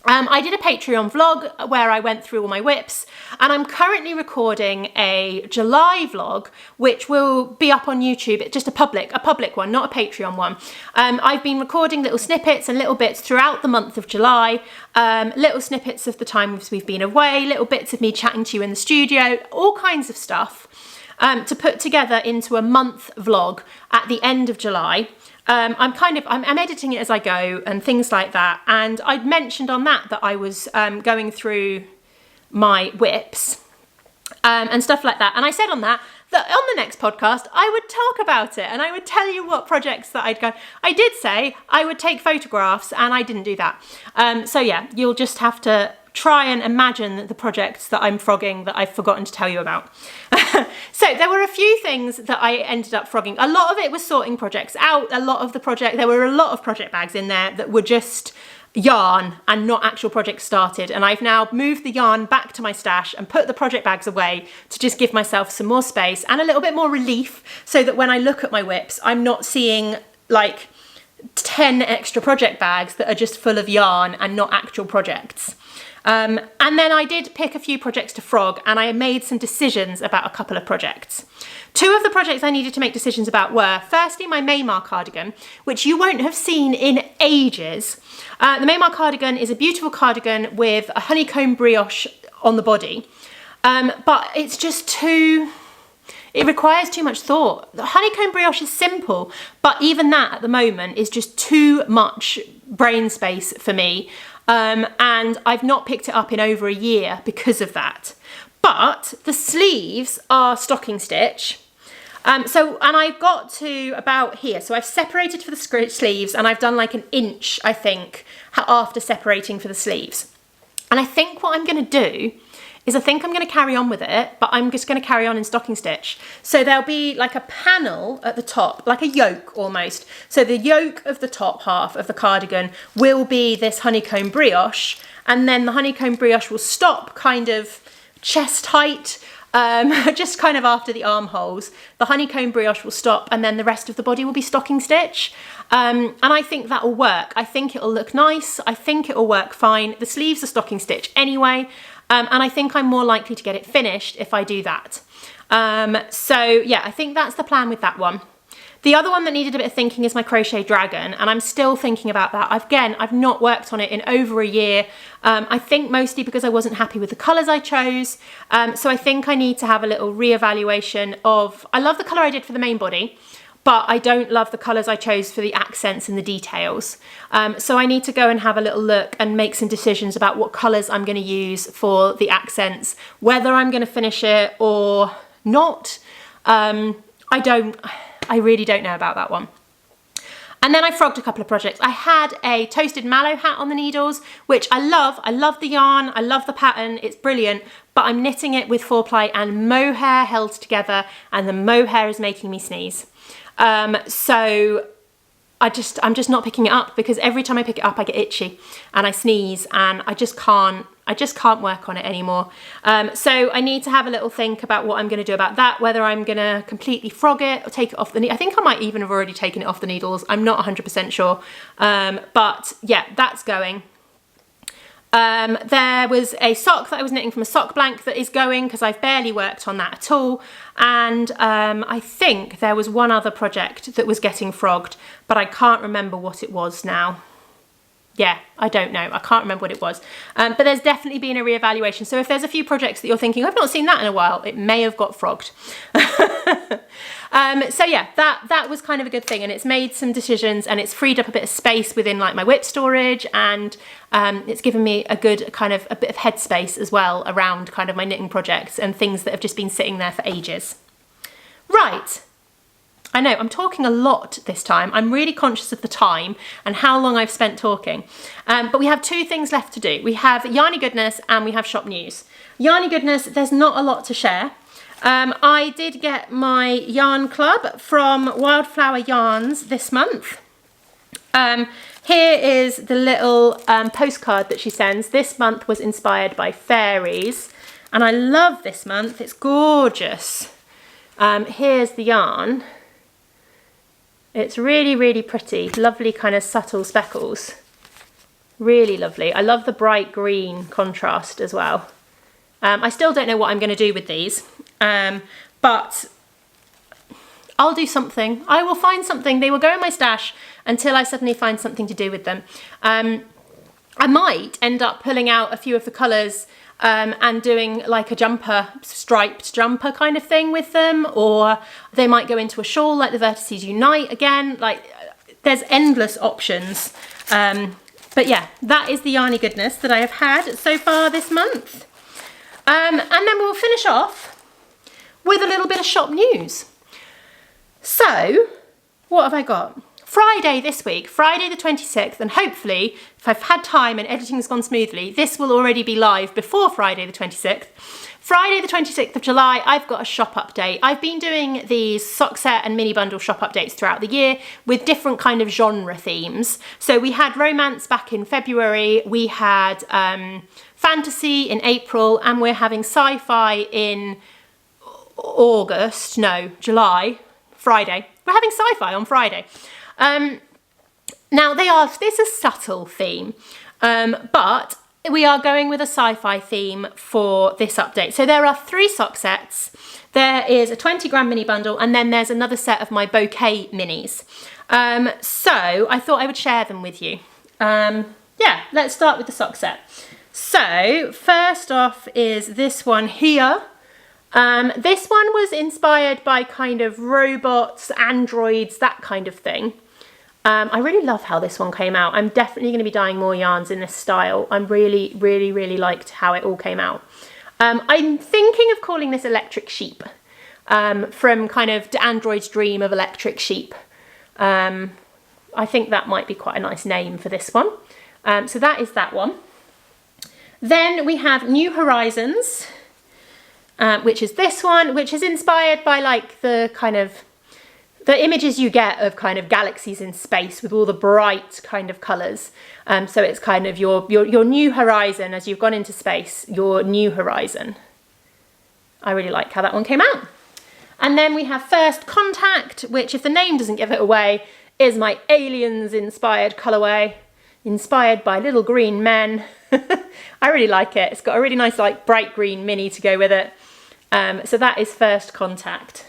I did a Patreon vlog where I went through all my whips, and I'm currently recording a July vlog, which will be up on YouTube. It's just a public one, not a Patreon one. I've been recording little snippets and little bits throughout the month of July, little snippets of the times we've been away, little bits of me chatting to you in the studio, all kinds of stuff to put together into a month vlog at the end of July. I'm editing it as I go and things like that. And I'd mentioned on that I was going through my whips and stuff like that. And I said on that on the next podcast, I would talk about it and I would tell you what projects that I'd go. I did say I would take photographs and I didn't do that. So yeah, you'll just have to try and imagine the projects that I'm frogging that I've forgotten to tell you about. So there were a few things that I ended up frogging. A lot of it was sorting projects out. There were a lot of project bags in there that were just yarn and not actual projects started. And I've now moved the yarn back to my stash and put the project bags away to just give myself some more space and a little bit more relief so that when I look at my whips, I'm not seeing like 10 extra project bags that are just full of yarn and not actual projects. And then I did pick a few projects to frog and I made some decisions about a couple of projects. Two of the projects I needed to make decisions about were, firstly, my Makealong cardigan, which you won't have seen in ages. The Makealong cardigan is a beautiful cardigan with a honeycomb brioche on the body, but it's just it requires too much thought. The honeycomb brioche is simple, but even that at the moment is just too much brain space for me. And I've not picked it up in over a year because of that. But the sleeves are stocking stitch. And I've got to about here. So I've separated for the sleeves and I've done like an inch, I think, after separating for the sleeves. And I think what I'm going to do is I'm going to carry on with it, but I'm just going to carry on in stocking stitch. So there'll be like a panel at the top, like a yoke almost. So the yoke of the top half of the cardigan will be this honeycomb brioche, and then the honeycomb brioche will stop kind of chest height, just kind of after the armholes. The honeycomb brioche will stop, and then the rest of the body will be stocking stitch. And I think that will work. I think it'll look nice. I think it'll work fine. The sleeves are stocking stitch anyway. And I think I'm more likely to get it finished if I do that. So yeah, I think that's the plan with that one. The other one that needed a bit of thinking is my crochet dragon, and I'm still thinking about that. I've not worked on it in over a year. I think mostly because I wasn't happy with the colours I chose. So I think I need to have a little reevaluation of, I love the colour I did for the main body, but I don't love the colours I chose for the accents and the details. So I need to go and have a little look and make some decisions about what colours I'm going to use for the accents, whether I'm going to finish it or not. I really don't know about that one. And then I frogged a couple of projects. I had a toasted mallow hat on the needles, which I love. I love the yarn, I love the pattern, it's brilliant, but I'm knitting it with 4-ply and mohair held together, and the mohair is making me sneeze. So I'm just not picking it up because every time I pick it up I get itchy and I sneeze and I just can't work on it anymore. So I need to have a little think about what I'm going to do about that, whether I'm going to completely frog it or take it off the needle. I think I might even have already taken it off the needles. I'm not 100% sure. But yeah, that's going. There was a sock that I was knitting from a sock blank that is going because I've barely worked on that at all. And I think there was one other project that was getting frogged, but I can't remember what it was now. Yeah, I don't know. I can't remember what it was. But there's definitely been a reevaluation. So if there's a few projects that you're thinking, I've not seen that in a while, it may have got frogged. So yeah, that was kind of a good thing, and it's made some decisions and it's freed up a bit of space within like my whip storage, and it's given me a good kind of a bit of headspace as well around kind of my knitting projects and things that have just been sitting there for ages. Right. I know, I'm talking a lot this time. I'm really conscious of the time and how long I've spent talking. But we have 2 things left to do. We have Yarny Goodness and we have shop news. Yarny Goodness, there's not a lot to share. I did get my yarn club from Wildflower Yarns this month. Here is the little postcard that she sends. This month was inspired by fairies. And I love this month, it's gorgeous. Here's the yarn. It's really, really pretty. Lovely kind of subtle speckles. Really lovely. I love the bright green contrast as well. I still don't know what I'm going to do with these, but I'll do something. I will find something. They will go in my stash until I suddenly find something to do with them. I might end up pulling out a few of the colours and doing like a jumper, striped jumper kind of thing with them, or they might go into a shawl like the Vertices Unite again. Like, there's endless options. But yeah, that is the Yarny Goodness that I have had so far this month. And then we'll finish off with a little bit of shop news. So, what have I got? Friday this week, Friday the 26th, and hopefully, if I've had time and editing's gone smoothly, this will already be live before Friday the 26th. Friday the 26th of July, I've got a shop update. I've been doing these sock set and mini bundle shop updates throughout the year with different kind of genre themes. So we had romance back in February, we had fantasy in April, and we're having sci-fi in July, Friday. We're having sci-fi on Friday. Now this is a subtle theme, but we are going with a sci-fi theme for this update. So there are 3 sock sets. There is a 20-gram mini bundle, and then there's another set of my bouquet minis. So I thought I would share them with you. Yeah, let's start with the sock set. So first off is this one here. This one was inspired by kind of robots, androids, that kind of thing. I really love how this one came out. I'm definitely going to be dyeing more yarns in this style. I'm really, really, really liked how it all came out. I'm thinking of calling this Electric Sheep, from kind of the android's dream of electric sheep. I think that might be quite a nice name for this one. So that is that one. Then we have New Horizons, which is this one, which is inspired by like the kind of the images you get of kind of galaxies in space with all the bright kind of colours. So it's kind of your new horizon as you've gone into space, your new horizon. I really like how that one came out. And then we have First Contact, which, if the name doesn't give it away, is my aliens inspired colourway, inspired by little green men. I really like it. It's got a really nice like bright green mini to go with it. So that is First Contact.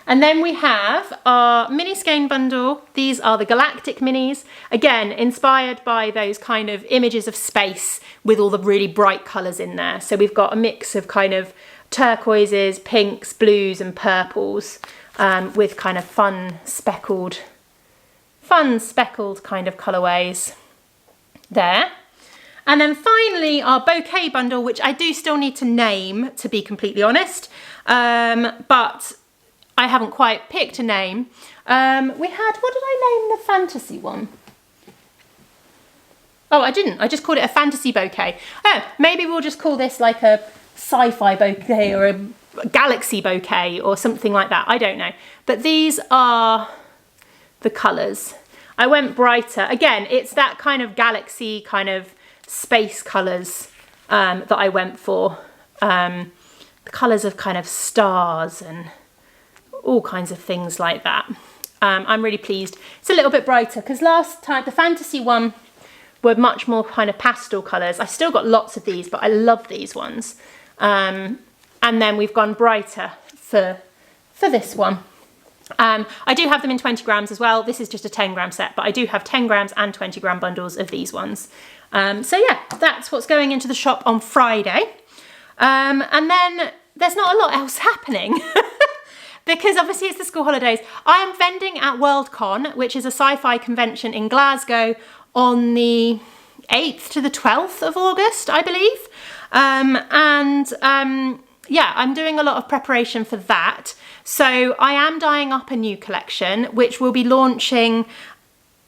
And then we have our mini skein bundle. These are the Galactic minis. Again, inspired by those kind of images of space with all the really bright colours in there. So we've got a mix of kind of turquoises, pinks, blues and purples, with kind of fun speckled kind of colourways there. And then finally our bouquet bundle, which I do still need to name, to be completely honest. But I haven't quite picked a name. We had, what did I name the fantasy one? Oh, I didn't. I just called it a fantasy bouquet. Oh, maybe we'll just call this like a sci-fi bouquet or a galaxy bouquet or something like that. I don't know. But these are the colours. I went brighter. Again, it's that kind of galaxy, kind of space colours that I went for. The colours of kind of stars and all kinds of things like that. I'm really pleased. It's a little bit brighter because last time the fantasy one were much more kind of pastel colours. I've still got lots of these, but I love these ones. And then we've gone brighter for this one. I do have them in 20 grams as well. This is just a 10-gram set, but I do have 10 grams and 20-gram bundles of these ones. So yeah, that's what's going into the shop on Friday. And then there's not a lot else happening. Because obviously it's the school holidays. I am vending at WorldCon, which is a sci-fi convention in Glasgow, on the 8th to the 12th of August, I believe. yeah, I'm doing a lot of preparation for that. So I am dyeing up a new collection, which will be launching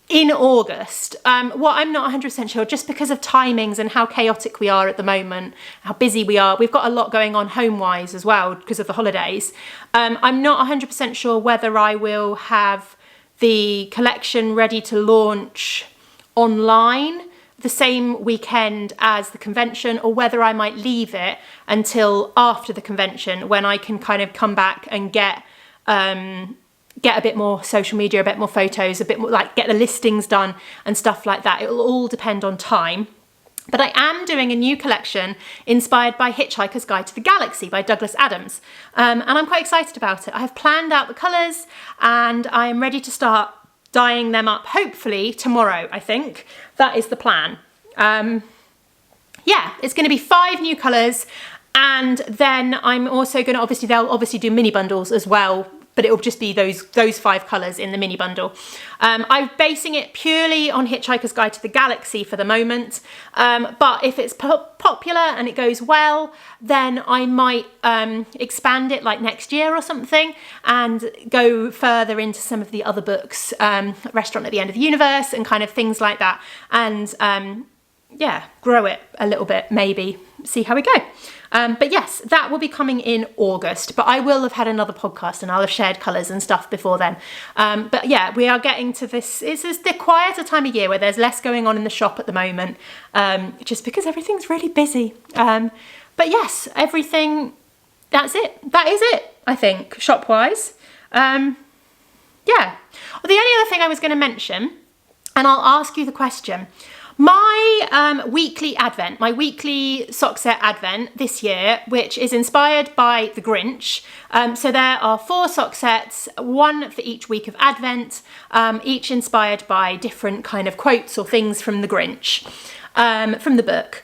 in August. What I'm not 100% sure, just because of timings and how chaotic we are at the moment, how busy we are. We've got a lot going on home-wise as well because of the holidays. I'm not 100% sure whether I will have the collection ready to launch online the same weekend as the convention, or whether I might leave it until after the convention when I can kind of come back and get a bit more social media, a bit more photos, a bit more like get the listings done and stuff like that. It will all depend on time. But I am doing a new collection inspired by Hitchhiker's Guide to the Galaxy by Douglas Adams. And I'm quite excited about it. I have planned out the colours and I am ready to start dyeing them up, hopefully tomorrow, I think. That is the plan. Yeah, it's going to be 5 new colours, and then I'm also going to, they'll obviously do mini bundles as well, but it will just be those 5 colours in the mini bundle. I'm basing it purely on Hitchhiker's Guide to the Galaxy for the moment, but if it's popular and it goes well, then I might expand it like next year or something and go further into some of the other books, Restaurant at the End of the Universe and kind of things like that, and yeah, grow it a little bit, maybe, see how we go. But yes, that will be coming in August, but I will have had another podcast and I'll have shared colours and stuff before then. But yeah, we are getting to this, it's the quieter time of year where there's less going on in the shop at the moment, just because everything's really busy. But yes, everything, that's it. That is it, I think, shop-wise. Yeah. Well, the only other thing I was going to mention, and I'll ask you the question, my weekly advent, my weekly sock set advent this year, which is inspired by the Grinch. So there are 4 sock sets, 1 for each week of advent, each inspired by different kind of quotes or things from the Grinch, from the book.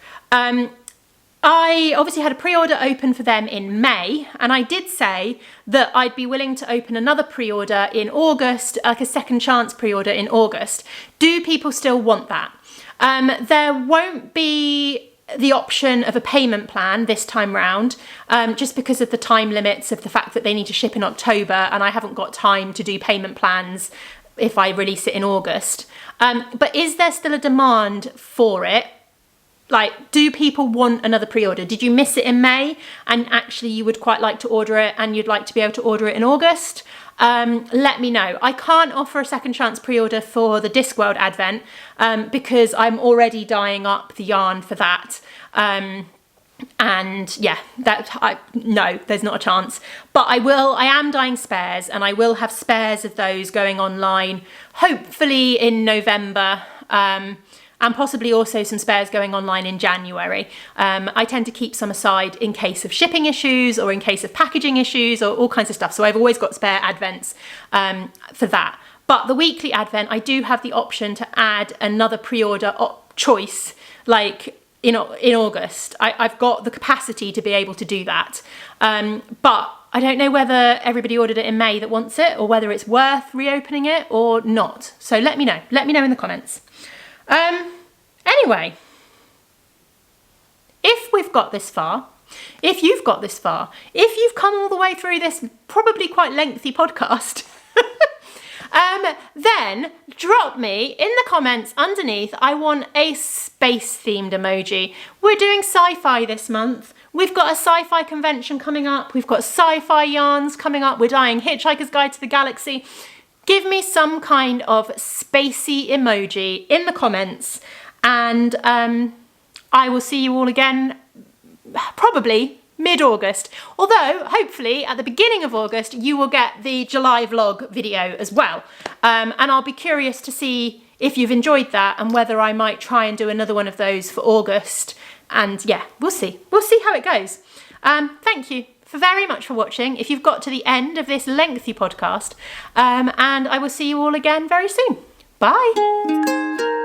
I obviously had a pre-order open for them in May, and I did say that I'd be willing to open another pre-order in August, like a second chance pre-order in August. Do people still want that? There won't be the option of a payment plan this time round, just because of the time limits of the fact that they need to ship in October and I haven't got time to do payment plans if I release it in August. But is there still a demand for it? Like, do people want another pre-order? Did you miss it in May and actually you would quite like to order it and you'd like to be able to order it in August? Let me know. I can't offer a second chance pre-order for the Discworld Advent because I'm already dyeing up the yarn for that. And yeah, no, there's not a chance. But I am dyeing spares, and I will have spares of those going online, hopefully in November. And possibly also some spares going online in January. I tend to keep some aside in case of shipping issues or in case of packaging issues or all kinds of stuff. So I've always got spare advents for that. But the weekly advent, I do have the option to add another pre-order choice, like in August. I've got the capacity to be able to do that. But I don't know whether everybody ordered it in May that wants it, or whether it's worth reopening it or not. So let me know. Let me know in the comments. Anyway, if we've got this far, if you've got this far, if you've come all the way through this probably quite lengthy podcast, then drop me in the comments underneath. I want a space themed emoji. We're doing sci-fi this month. We've got a sci-fi convention coming up. We've got sci-fi yarns coming up. We're dyeing Hitchhiker's Guide to the Galaxy. Give me some kind of spacey emoji in the comments, and I will see you all again probably mid-August. Although, hopefully, at the beginning of August, you will get the July vlog video as well. And I'll be curious to see if you've enjoyed that and whether I might try and do another one of those for August. And yeah, we'll see. We'll see how it goes. Thank you very much for watching, if you've got to the end of this lengthy podcast, and I will see you all again very soon. Bye.